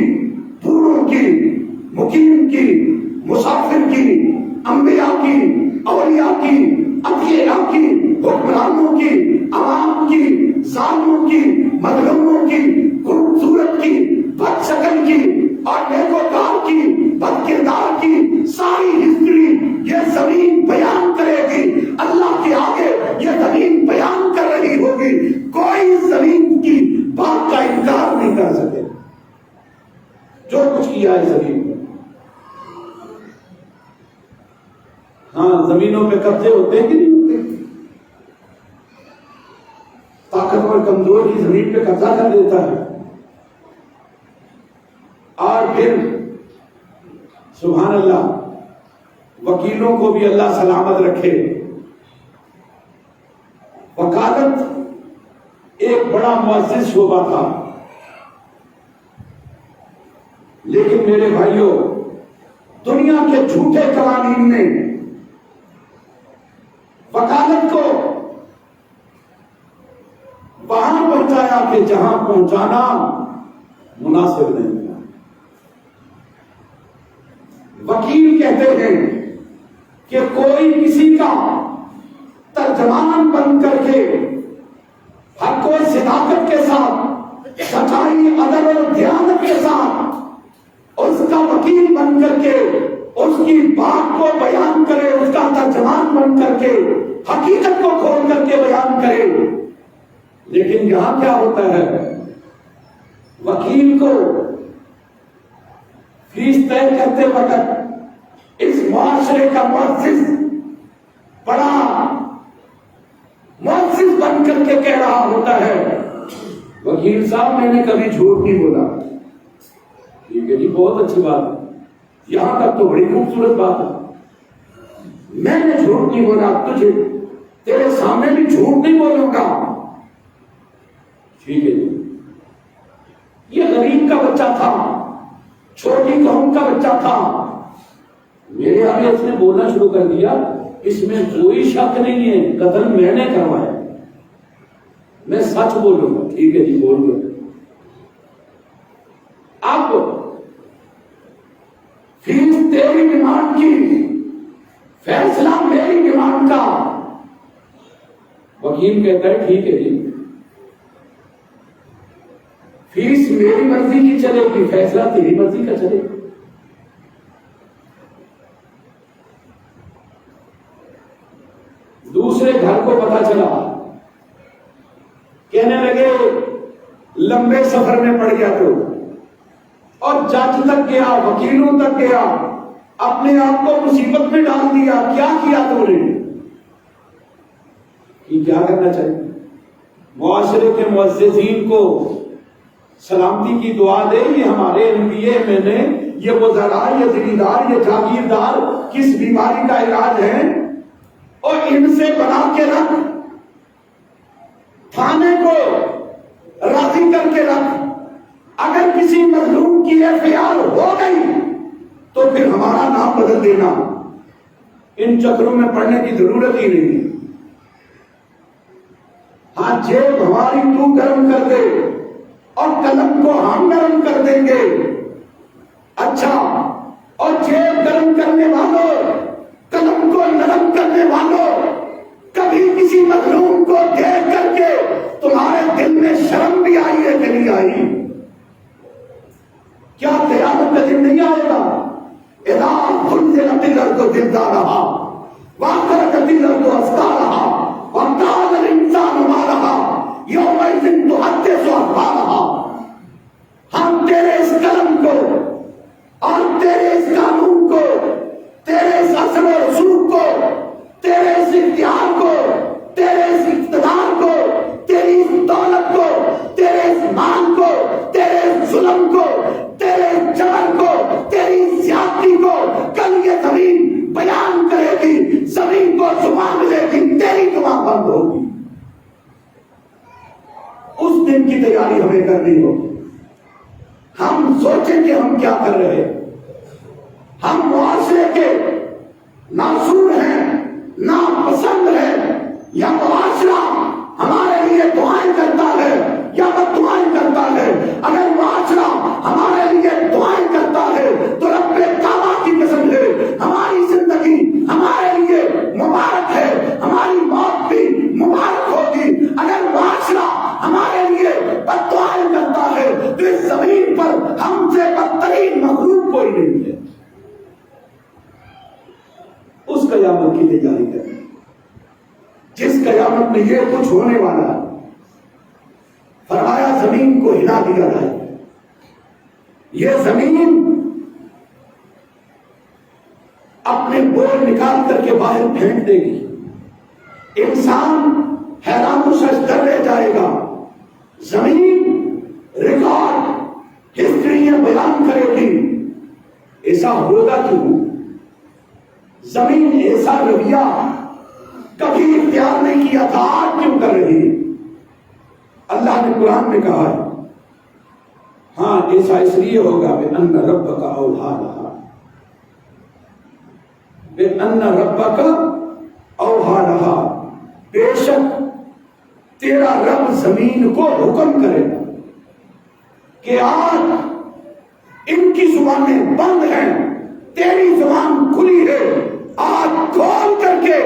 بوڑھوں کی، مقیم کی، مسافر کی، انبیاء کی، اولیاء کی، اتقیاء کی، حکمرانوں کی، عوام کی، ظالموں کی، مظلوموں کی، خوبصورت کی، بد شکل کی اور نیکوکار کی، بد کردار کی، ساری ہسٹری یہ زمین بیان کرے گی۔ اللہ کے آگے یہ زمین بیان کر رہی ہوگی، کوئی زمین کی بات کا انکار نہیں کر سکے۔ جو کچھ کیا ہے زمین میں، ہاں زمینوں پہ قبضے ہوتے ہیں کہ نہیں ہوتے؟ اور کمزور کی زمین پہ قبضہ کر دیتا ہے، اور پھر سبحان اللہ وکیلوں کو بھی اللہ سلامت رکھے۔ وکالت ایک بڑا معزز شعبہ تھا، لیکن میرے بھائیوں دنیا کے جھوٹے قوانین نے وکالت کو وہاں پہنچایا کہ جہاں پہنچانا مناسب نہیں تھا۔ وکیل کہتے ہیں کہ کوئی کسی کا ترجمان بن کر کے حق و صداقت کے ساتھ، سچائی، عدل اور دیانت کے ساتھ اس کا وکیل بن کر کے اس کی بات کو بیان کرے، اس کا ترجمان بن کر کے حقیقت کو کھول کر کے بیان کرے۔ لیکن یہاں کیا ہوتا ہے، وکیل کو فیس طے کرتے وقت اس معاشرے کا معزز بڑا معزز بن کر کے کہہ رہا ہوتا ہے وکیل صاحب میں نے کبھی جھوٹ نہیں بولا۔ ٹھیک ہے جی، بہت اچھی بات ہے، یہاں تک تو بڑی خوبصورت بات ہے، میں نے جھوٹ نہیں بولا، تجھے تیرے سامنے بھی جھوٹ نہیں بولوں گا۔ ٹھیک ہے جی، یہ غریب کا بچہ تھا، چھوٹی قوم کا بچہ تھا، میرے آگے اس نے بولنا شروع کر دیا، اس میں کوئی شک نہیں ہے قتل میں نے کروایا، میں سچ بولوں گا۔ ٹھیک ہے جی، بول گا۔ اب فیس تیری ڈیمانڈ کی، فیصلہ میری ڈیمانڈ کا۔ وکیل کہتا ہے ٹھیک ہے جی، فیس میری مرضی کی چلے گی، فیصلہ تیری مرضی کا چلے گا۔ دوسرے گھر کو پتا چلا، کہنے لگے لمبے سفر میں پڑ گیا تو، اور جج تک گیا، وکیلوں تک گیا، اپنے آپ کو مصیبت میں ڈال دیا۔ کیا کیا تو نے کیا کرنا چاہیے؟ معاشرے کے معززین کو سلامتی کی دعا دے، یہ ہمارے انبیاء میں نے، یہ وزراء، یہ زمیندار، یہ جاگیردار کس بیماری کا علاج ہے، اور ان سے بنا کے رکھ، تھانے کو راضی کر کے رکھ۔ اگر کسی مظلوم کی FIR ہو گئی تو پھر ہمارا نام بدل دینا، ان چکروں میں پڑنے کی ضرورت ہی نہیں ہے۔ ہاں جیب ہماری تو گرم کر دے اور قلم کو ہم نرم کر دیں گے۔ اچھا، اور جیب گرم کرنے والوں، قلم کو نرم کرنے والوں، کبھی کسی مظلوم کو دیکھ کر کے تمہارے دل میں شرم بھی آئی ہے کہ نہیں آئی؟ کیا قیامت کا دن نہیں آئے گا؟ اذا زلزلت الارض زلزالہا واخرجت الارض اثقالہا وقال الانسان ما لہا یومئذ تحدث اخبارہا۔ ہم تیرے اس قلم کو اور تیرے اس قانون کو، تیرے اس اثر و رسوخ کو، تیرے اس اختیار کو، تیرے اس اقتدار کو، تیری اس دولت کو، تیرے اس مال کو، تیرے اس ظلم کو، تیرے اس جبر کو، تیری اس زیادتی کو کل یہ زمین بیان کرے گی، زمین کو زبان ملے گی، تیری زبان بند ہوگی۔ اس دن کی تیاری ہمیں کرنی ہوگی۔ ہم سوچیں کہ ہم کیا کر رہے ہیں۔ ہم معاشرے کے ناصور ہیں، ناپسند ہیں، یا معاشرہ ہمارے لیے دعائیں کرتا ہے یا بد دعائیں کرتا ہے؟ اگر معاشرہ ہمارے لیے دعائیں کرتا ہے تو رب کعبہ کی قسم ہے ہماری زندگی ہمارے لیے مبارک ہے، ہماری موت بھی مبارک ہوگی۔ اگر معاشرہ ہمارے لیے بد دعائیں کرتا ہے تو اس زمین پر ہم سے بدترین مخلوق کوئی نہیں ہے۔ اس قیامت کی تیاری کریں جس قیامت میں یہ کچھ ہونے والا ہے۔ فرمایا زمین کو ہلا دیا جائے، یہ زمین اپنے بول نکال کر کے باہر پھینک دے گی، انسان حیران و شش کر رہ جائے گا زمین ریکارڈ ہسٹریاں بیان کرے گی. ایسا ہوگا کیوں؟ زمین ایسا رویہ کبھی اختیار نہیں کیا تھا، آج کیوں کر رہی؟ اللہ نے قرآن میں کہا ہے ہاں ایسا اس لیے ہوگا بِأَنَّ رَبَّكَ أَوْحَىٰ لَهَا، بِأَنَّ رَبَّكَ أَوْحَىٰ لَهَا، بے شک تیرا رب زمین کو حکم کرے گا کہ آج ان کی زبانیں بند ہیں، تیری زبان کھلی ہے، آج کھول کر کے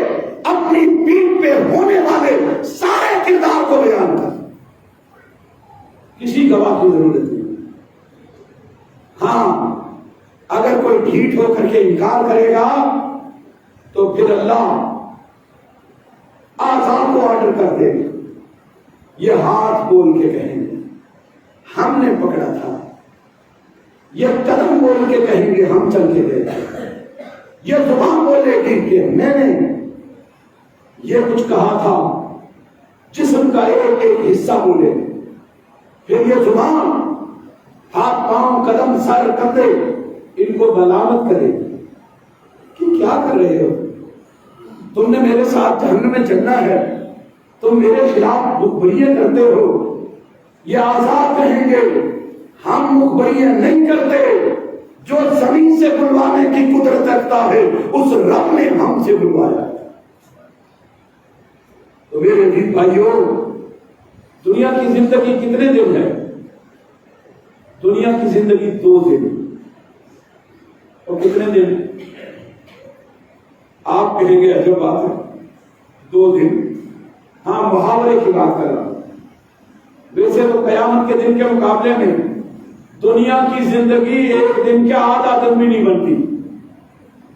اپنی پیٹھ پہ ہونے والے سارے کردار کو بیان کر. کسی گواہ کی ضرورت نہیں. ہاں اگر کوئی ڈھیٹ ہو کر کے انکار کرے گا تو پھر اللہ آزاد کو آرڈر کر دے گا. یہ ہاتھ بول کے کہیں گے ہم نے پکڑا تھا، یہ قدم بول کے کہیں گے ہم چل کے گئے تھے، یہ زبان بولے گی کہ میں نے یہ کچھ کہا تھا. جسم کا ایک ایک حصہ بولے، پھر یہ زبان ہاتھ پاؤں قدم سر کندھے ان کو ملامت کرے کہ کیا کر رہے ہو تم نے میرے ساتھ جہنم میں چلنا ہے، تم میرے خلاف مخبریاں کرتے ہو. یہ آزاد کہیں گے ہم مخبریاں نہیں کرتے، جو زمین سے بلوانے کی قدرت رکھتا ہے اس رب نے ہم سے بلوایا. تو میرے دین بھائیوں، دنیا کی زندگی کتنے دن ہے؟ دنیا کی زندگی 2 دن. اور کتنے دن؟ آپ کہیں گے عجب بات ہے 2 دن. ہاں محاورے کی بات کر رہا ہوں. ویسے تو قیامت کے دن کے مقابلے میں دنیا کی زندگی 1 دن کے آدھا دن بھی نہیں بنتی،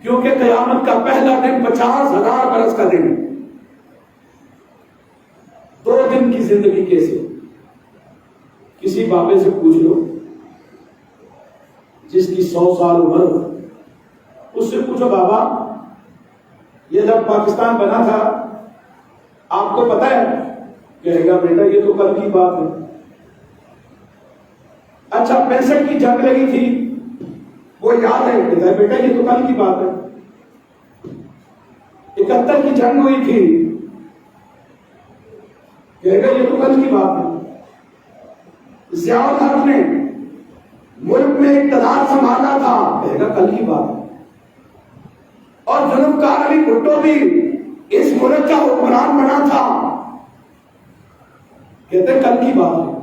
کیونکہ قیامت کا پہلا دن 50,000 برس کا دن ہے. 2 دن کی زندگی کیسے؟ کسی بابے سے پوچھ لو جس کی 100 سال عمر ہو، اس سے پوچھو بابا یہ جب پاکستان بنا تھا آپ کو پتا ہے؟ کہے گا بیٹا یہ تو کل کی بات ہے. اچھا 65 کی جنگ لگی تھی وہ یاد ہے؟ کہتا ہے بیٹا یہ تو کل کی بات ہے. 71 کی جنگ ہوئی تھی، کہے گا یہ تو کل کی بات ہے. ضیاء الحق نے ملک میں اقتدار سنبھالا تھا، کہے گا کل کی بات ہے. اور ذوالفقار علی بھٹو بھی اس ملک کا حکمران بنا تھا، کہتے کل کی بات ہے.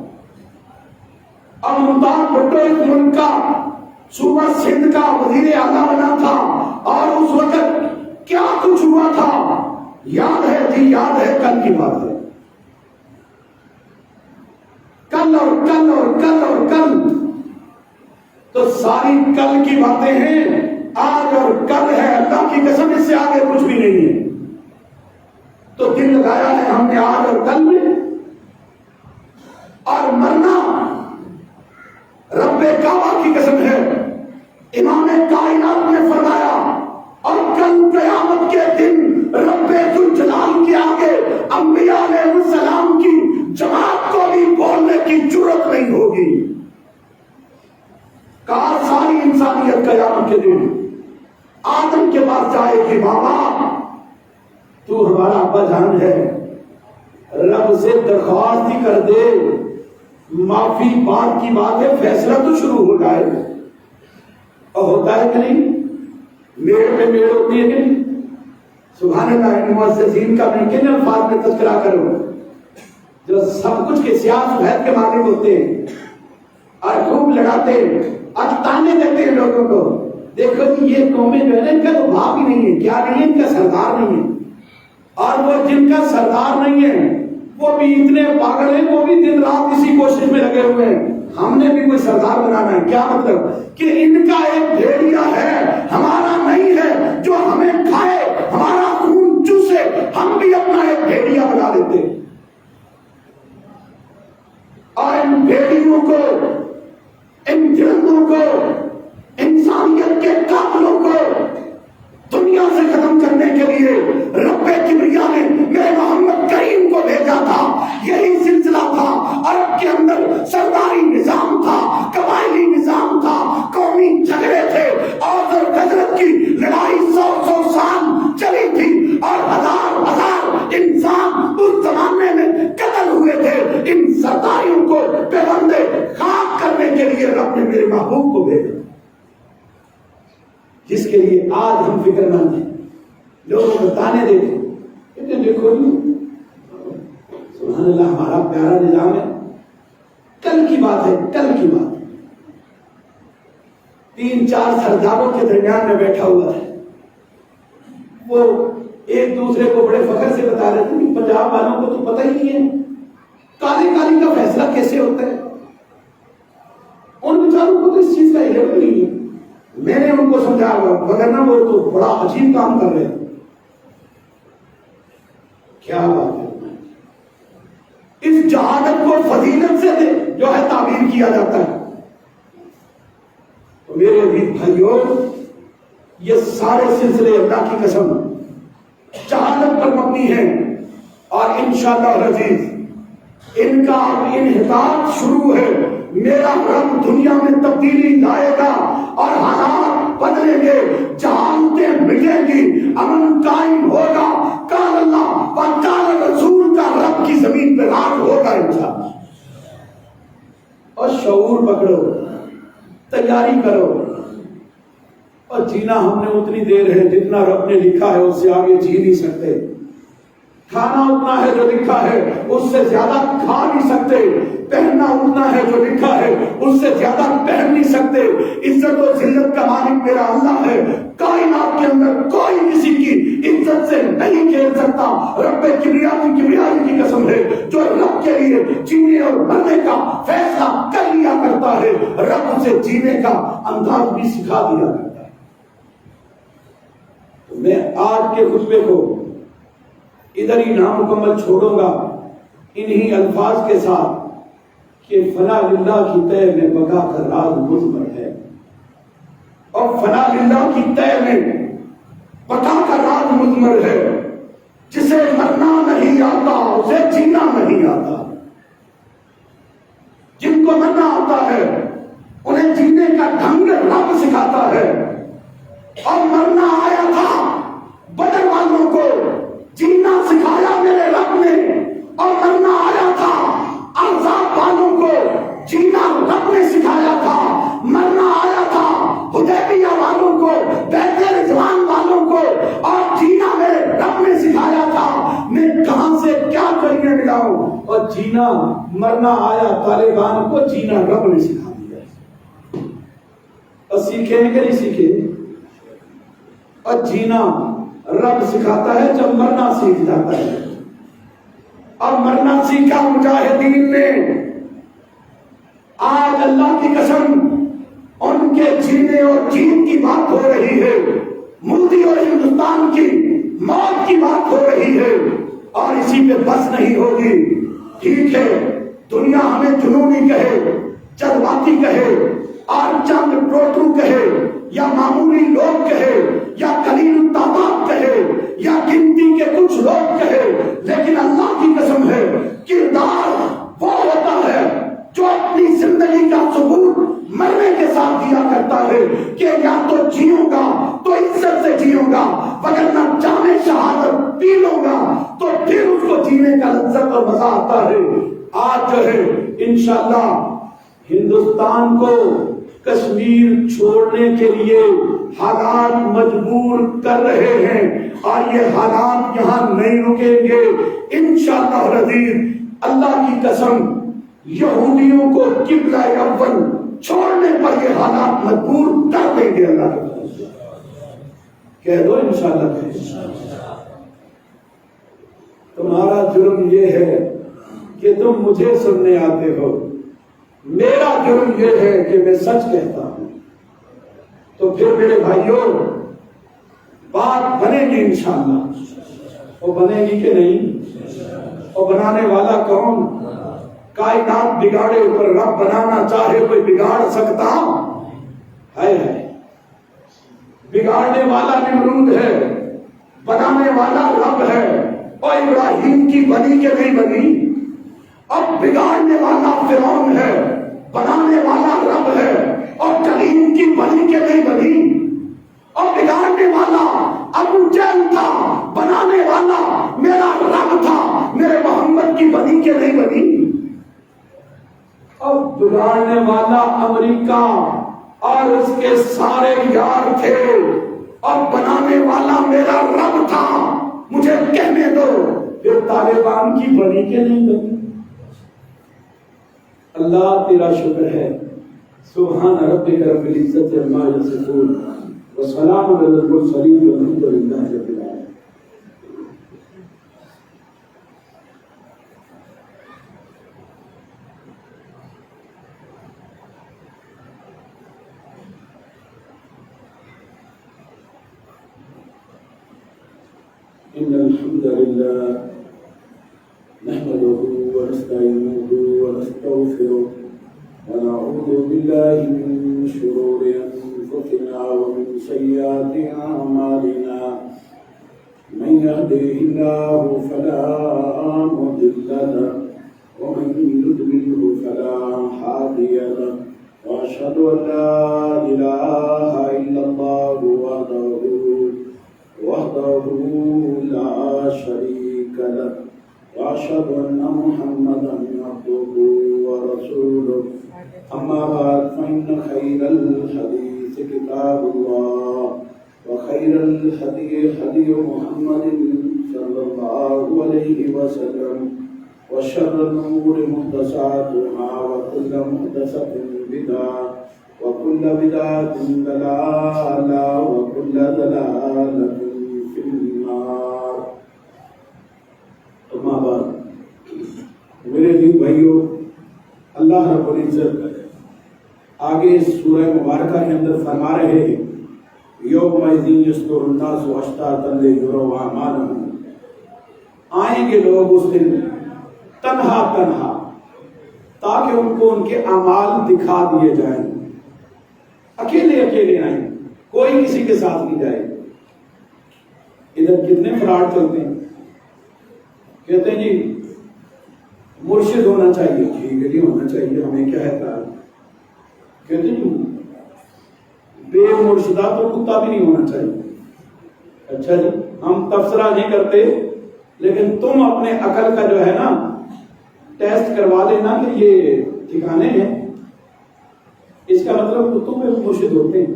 اور ممتاز بھٹو اس ملک کا صوبہ سندھ کا وزیر اعلیٰ بنا تھا، اور اس وقت کیا کچھ ہوا تھا یاد ہے جی، یاد ہے، کل کی بات ہے. کل اور کل اور کل اور کل، تو ساری کل کی باتیں ہیں. آج اور کل ہے، اللہ کی قسم اس سے آگے کچھ بھی نہیں ہے. تو دل لگایا ہے ہم نے آج اور کل میں، اور مرنا رب کعبہ کی قسم ہے. امام کائنات نے فرمایا اور کل قیامت کے دن رب ذوالجلال کے آگے انبیاء علیہ السلام کی جماعت کو بھی بولنے کی جرت نہیں ہوگی. کہا ساری انسانیت قیامت کے دن آدم کے پاس جائے گی، بابا تو ہمارا ابا جان ہے، رب سے درخواست ہی کر دے، معافی بات کی بات ہے، فیصلہ تو شروع ہو جائے. اور ہوتا ہے کہ نہیں؟ میڑ پہ میڑ ہوتی ہے کہ نہیں؟ سبحان اللہ. ان معززین کا میں کن الفاظ میں تذکرہ کروں جو سب کچھ کے سیاہ سفید کے مالک ہوتے ہیں اور خوب لڑاتے ہیں اور تانے دیتے ہیں لوگوں کو. دیکھو جی یہ قومیں جو ہے نا ان کا تو باپ ہی نہیں ہے، کیا نہیں ہے، ان کا سردار نہیں ہے. اور وہ جن کا سردار نہیں ہے وہ بھی اتنے پاگل ہیں، وہ بھی دن رات اسی کوشش میں لگے ہوئے ہیں ہم نے بھی کوئی سردار بنانا ہے. کیا مطلب کہ ان کا ایک بھیڑیا ہے، ہمارا نہیں ہے، جو ہمیں کھائے ہمارا خون چوسے، ہم بھی اپنا ایک بھیڑیا بنا لیتے. اور ان بھیڑیوں کو، ان جرندوں کو، انسانیت کے قاتلوں کو دنیا سے ختم کرنے کے لیے رب کبریا نے میرے محمد کریم کو بھیجا تھا. یہی سلسلہ تھا عرب کے دے گا، جس کے لیے آج ہم فکر مند ہیں. لوگوں کو تانے دیتے ہیں، دیکھو سبحان اللہ ہمارا پیارا نظام ہے. کل کی بات ہے، کل کی بات ہے، 3-4 سرداروں کے درمیان میں بیٹھا ہوا ہے. وہ ایک دوسرے کو بڑے فخر سے بتا رہے تھے کہ پنجاب والوں کو تو پتہ ہی نہیں ہے کالی کالی کا فیصلہ کیسے ہوتا ہے. ان بیچاروں کو تو اس چیز کا علم نہیں ہے. میں نے ان کو سمجھایا مگر نہ وہ تو بڑا عجیب کام کر رہے ہیں. کیا بات ہے، اس جہالت کو فضیلت سے جو ہے تعبیر کیا جاتا ہے. تو میرے بھی بھائیوں، یہ سارے سلسلے اللہ کی قسم جہالت پر مبنی ہیں، اور انشاءاللہ العزیز ان کا انحطاط شروع ہے. میرا رب دنیا میں تبدیلی لائے گا اور حالات بدلیں گے، جہالتیں مٹیں گی، امن قائم ہوگا. قال اللہ و قال رسول کا رب کی زمین پہ راج ہوگا انشاءاللہ. اور شعور پکڑو، تیاری کرو. اور جینا ہم نے اتنی دیر ہے جتنا رب نے لکھا ہے، اس سے آگے جی نہیں سکتے. کھانا اتنا ہے جو لکھا ہے، اس سے زیادہ کھا نہیں سکتے. پہننا اتنا ہے جو لکھا ہے، اس سے زیادہ پہن نہیں سکتے. عزت و ذلت کا مالک میرا اللہ ہے. کائنات کے اندر کوئی کسی کی عزت سے نہیں کھیل سکتا. رب کبریائی کی قسم ہے، جو رب کے لیے جینے اور مرنے کا فیصلہ کر لیا کرتا ہے، رب اسے جینے کا انداز بھی سکھا دیا کرتا ہے. تو میں آج کے خطبے کو ادھر ہی نامکمل چھوڑوں گا انہی الفاظ کے ساتھ کہ فنا للہ کی طے میں بقا کا راز مضمر ہے، اور فنا للہ کی طے میں بقا کا راز مضمر ہے. جسے مرنا نہیں آتا اسے جینا نہیں آتا. جن کو مرنا آتا ہے انہیں جینے کا ڈھنگ رب سکھاتا ہے. اور مرنا آیا تھا بدر والوں کو، جینا سکھایا میرے رب نے. اور مرنا آیا تھا احزاب والوں کو، جینا رب نے سکھایا تھا. مرنا آیا تھا حدیبیہ والوں کو، بیت رضوان والوں کو، اور جینا میرے رب نے سکھایا تھا. میں کہاں سے کیا کریے ملاؤں. اور جینا مرنا آیا طالبان کو، جینا رب نے سکھا دیا. اور سیکھیں کہ نہیں سیکھیں. اور جینا رب سکھاتا ہے جب مرنا سیکھ جاتا ہے. اور مرنا سیکھا مجاہدین نے. آج اللہ کی قسم ان کے جینے اور جیت کی بات ہو رہی ہے. مودی اور ہندوستان کی موت کی بات ہو رہی ہے، اور اسی پہ بس نہیں ہوگی. ٹھیک ہے، دنیا ہمیں جنونی کہے، جذباتی کہے، اور چند پروٹو کہے، یا معمولی لوگ کہے، یا قلیل التعداد کہے، یا گنتی کے کچھ لوگ کہے، لیکن اللہ کی قسم ہے کردار وہ ہوتا ہے جو اپنی زندگی کا ثبوت مرنے کے ساتھ دیا کرتا ہے کہ یا تو جیوں گا تو عزت سے جیوں گا، وگرنہ جامِ شہادت پی لوں گا تو پھر اس کو جینے کا لذت اور مزہ آتا ہے. آج جو ہے انشاءاللہ ہندوستان کو کشمیر چھوڑنے کے لیے حالات مجبور کر رہے ہیں، اور یہ حالات یہاں نہیں رکیں گے انشاءاللہ العزیز. اللہ کی قسم یہودیوں کو قبلہ اول چھوڑنے پر یہ حالات مجبور کر دیں گے. اللہ کی قسم کہہ دو انشاءاللہ. تمہارا جرم یہ ہے کہ تم مجھے سننے آتے ہو، میرا جرم یہ ہے کہ میں سچ کہتا ہوں. تو پھر میرے بھائیوں بات بنے گی انشاءاللہ. وہ بنے گی کہ نہیں؟ اور بنانے والا کون؟ کائنات بگاڑے پر رب بنانا چاہے کوئی بگاڑ سکتا ہے؟ بگاڑنے والا نمرود ہے، بنانے والا رب ہے. اور ابراہیم کی بنی کہ نہیں بنی؟ اب بگاڑنے والا فرعون ہے، بنانے والا رب ہے. اور کلیم کی بنی کہ نہیں بنی؟ اور بگاڑنے والا ابو جہل تھا، بنانے والا میرا رب تھا. میرے محمد کی بنی کہ نہیں بنی؟ اور بگاڑنے والا امریکہ اور اس کے سارے یار تھے اور بنانے والا میرا رب تھا، مجھے کہنے دو پھر طالبان کی بنی کے نہیں بنی؟ اللہ تیرا شکر ہے. سبحان ربک رب العزت عما یصفون وسلام علی المرسلین والحمد للہ رب العالمین. إن الحمد لله نحمده ونستعينه ونستغفره ونعوذ بالله من شرور أنفسنا ومن سيئات أعمالنا من يهده الله فلا مضل له ومن يضلل فلا هادي له وأشهد أن لا إله إلا الله وحده لا شريك له وأشهد أن محمدا عبده ورسوله. أما بعد فإن خير الحديث كتاب الله وخير الهدي هدي محمد صلى الله عليه وسلم وشر الأمور محدثاتها وكل محدثة بدعة وكل بدعة ضلالة وكل ضلالة في النار. اما بعد میرے بھی بھائیوں، اللہ رب العزت آگے اس سورہ مبارکہ کے اندر فرما رہے ہیں یومئذ یصدر الناس اشتاتا لیروا اعمالهم. آئیں گے لوگ اس دن تنہا تنہا تاکہ ان کو ان کے اعمال دکھا دیے جائیں. اکیلے اکیلے آئیں، کوئی کسی کے ساتھ نہیں جائے. ادھر کتنے فراڈ چلتے ہیں، کہتے ہیں جی مرشد ہونا چاہیے. ٹھیک ہے جی ہونا چاہیے، ہمیں کیا ہے کار. کہتے ہیں بے مرشدہ تو کتا بھی نہیں ہونا چاہیے. اچھا جی ہم تبصرہ نہیں کرتے، لیکن تم اپنے عقل کا جو ہے نا ٹیسٹ کروا لینا کہ یہ ٹھکانے ہیں. اس کا مطلب کتوں میں مرشد ہوتے ہیں.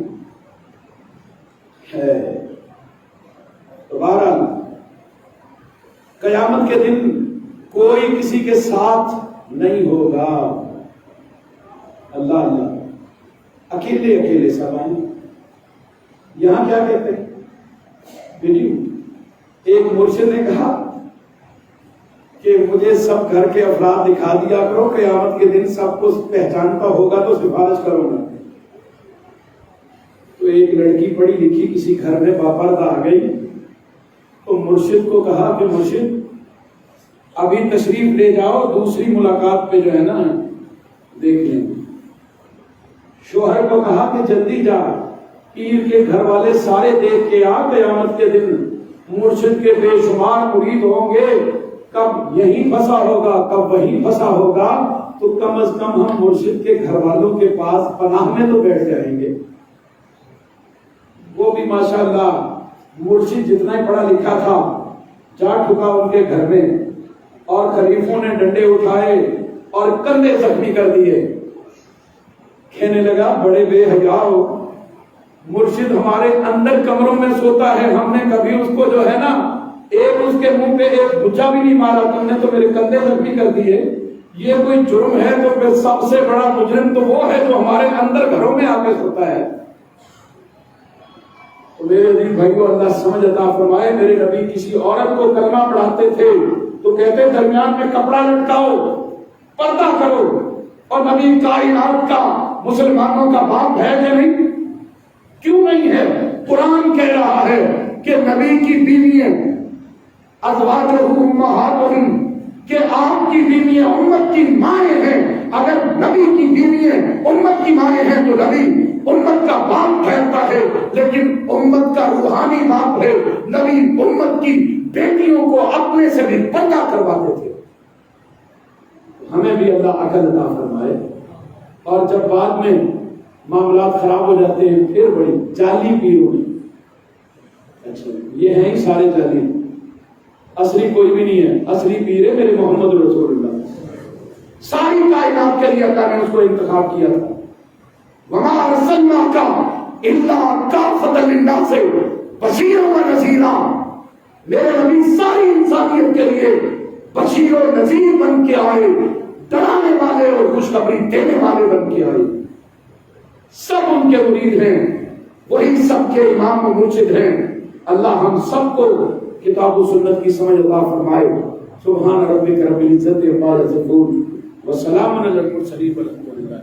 تو بہرحال قیامت کے دن کوئی کسی کے ساتھ نہیں ہوگا. اللہ اللہ اکیلے اکیلے سب آئیں. یہاں کیا کہتے ہیں، ایک مرشد نے کہا کہ مجھے سب گھر کے افراد دکھا دیا کرو، قیامت کے دن سب کو پہچانتا ہوگا تو سفارش کروں گا. تو ایک لڑکی پڑھی لکھی کسی گھر میں باپردہ آ گئی تو مرشد کو کہا کہ مرشد ابھی تشریف لے جاؤ، دوسری ملاقات پہ جو ہے نا دیکھ لیں. شوہر کو کہا کہ جلدی جا، پیر کے گھر والے سارے دیکھ کے آ، قیامت کے دن مرشد کے بے شمار مرید ہوں گے، کب یہیں پھنسا ہوگا کب وہیں پھنسا ہوگا، تو کم از کم ہم مرشد کے گھر والوں کے پاس پناہ میں تو بیٹھ جائیں گے. وہ بھی ماشاءاللہ مرشد جتنا ہی پڑھا لکھا تھا جا ٹھکا ان کے گھر میں، اور خلیفوں نے ڈنڈے اٹھائے اور کندھے زخمی کر دیے. کہنے لگا بڑے بے حیا ہو، مرشد ہمارے اندر کمروں میں سوتا ہے، ہم نے کبھی اس کو جو ہے نا ایک اس کے منہ پہ ایک گچھا بھی نہیں مارا، تم نے تو میرے کندھے زخمی کر دیے. یہ کوئی جرم ہے تو پھر سب سے بڑا مجرم تو وہ ہے جو ہمارے اندر گھروں میں آ کے سوتا ہے. تو میرے دل بھائیو اللہ سمجھ عطا فرمائے. میرے نبی کسی عورت کو کلمہ پڑھاتے تھے تو کہتے درمیان میں کپڑا لٹکاؤ، پردہ کرو. اور نبی کائنات کا مسلمانوں کا باپ ہے کہ نہیں؟ کیوں نہیں ہے؟ قرآن کہہ رہا ہے کہ نبی کی بیویاں ازواجہ امہاتہم، کہ آپ کی بیویاں امت کی مائیں ہیں. اگر نبی کی بیویاں امت کی مائیں ہیں تو نبی امت کا باپ ٹھہرتا ہے، لیکن امت کا روحانی باپ ہے. نبی امت کی بیٹیوں کو اپنے سے بھی پردہ کرواتے تھے. ہمیں بھی اللہ عقل عطا فرمائے. اور جب بعد میں معاملات خراب ہو جاتے ہیں پھر بڑی جعلی پیر ہوئی. اچھا یہ ہیں ہی سارے جعلی، اصلی کوئی بھی نہیں ہے. اصلی پیر ہے میرے محمد رسول اللہ. ساری کائنات کے لیے اللہ نے اس کو انتخاب کیا تھا. وما ارسلناک الا کافۃ للناس بشیرا ونذیرا، میرے نبی ساری انسانیت کے لیے بشیر و نذیر بن کے آئے، ڈرانے والے اور خوشخبری دینے والے بن کے آئے۔ سب ان کے مرید ہیں، وہی سب کے امام و مرشد ہیں۔ اللہ ہم سب کو کتاب و سنت کی سمجھ عطا فرمائے۔ سبحان ربک رب العزت عما یصفون وسلام علی المرسلین والحمد للہ۔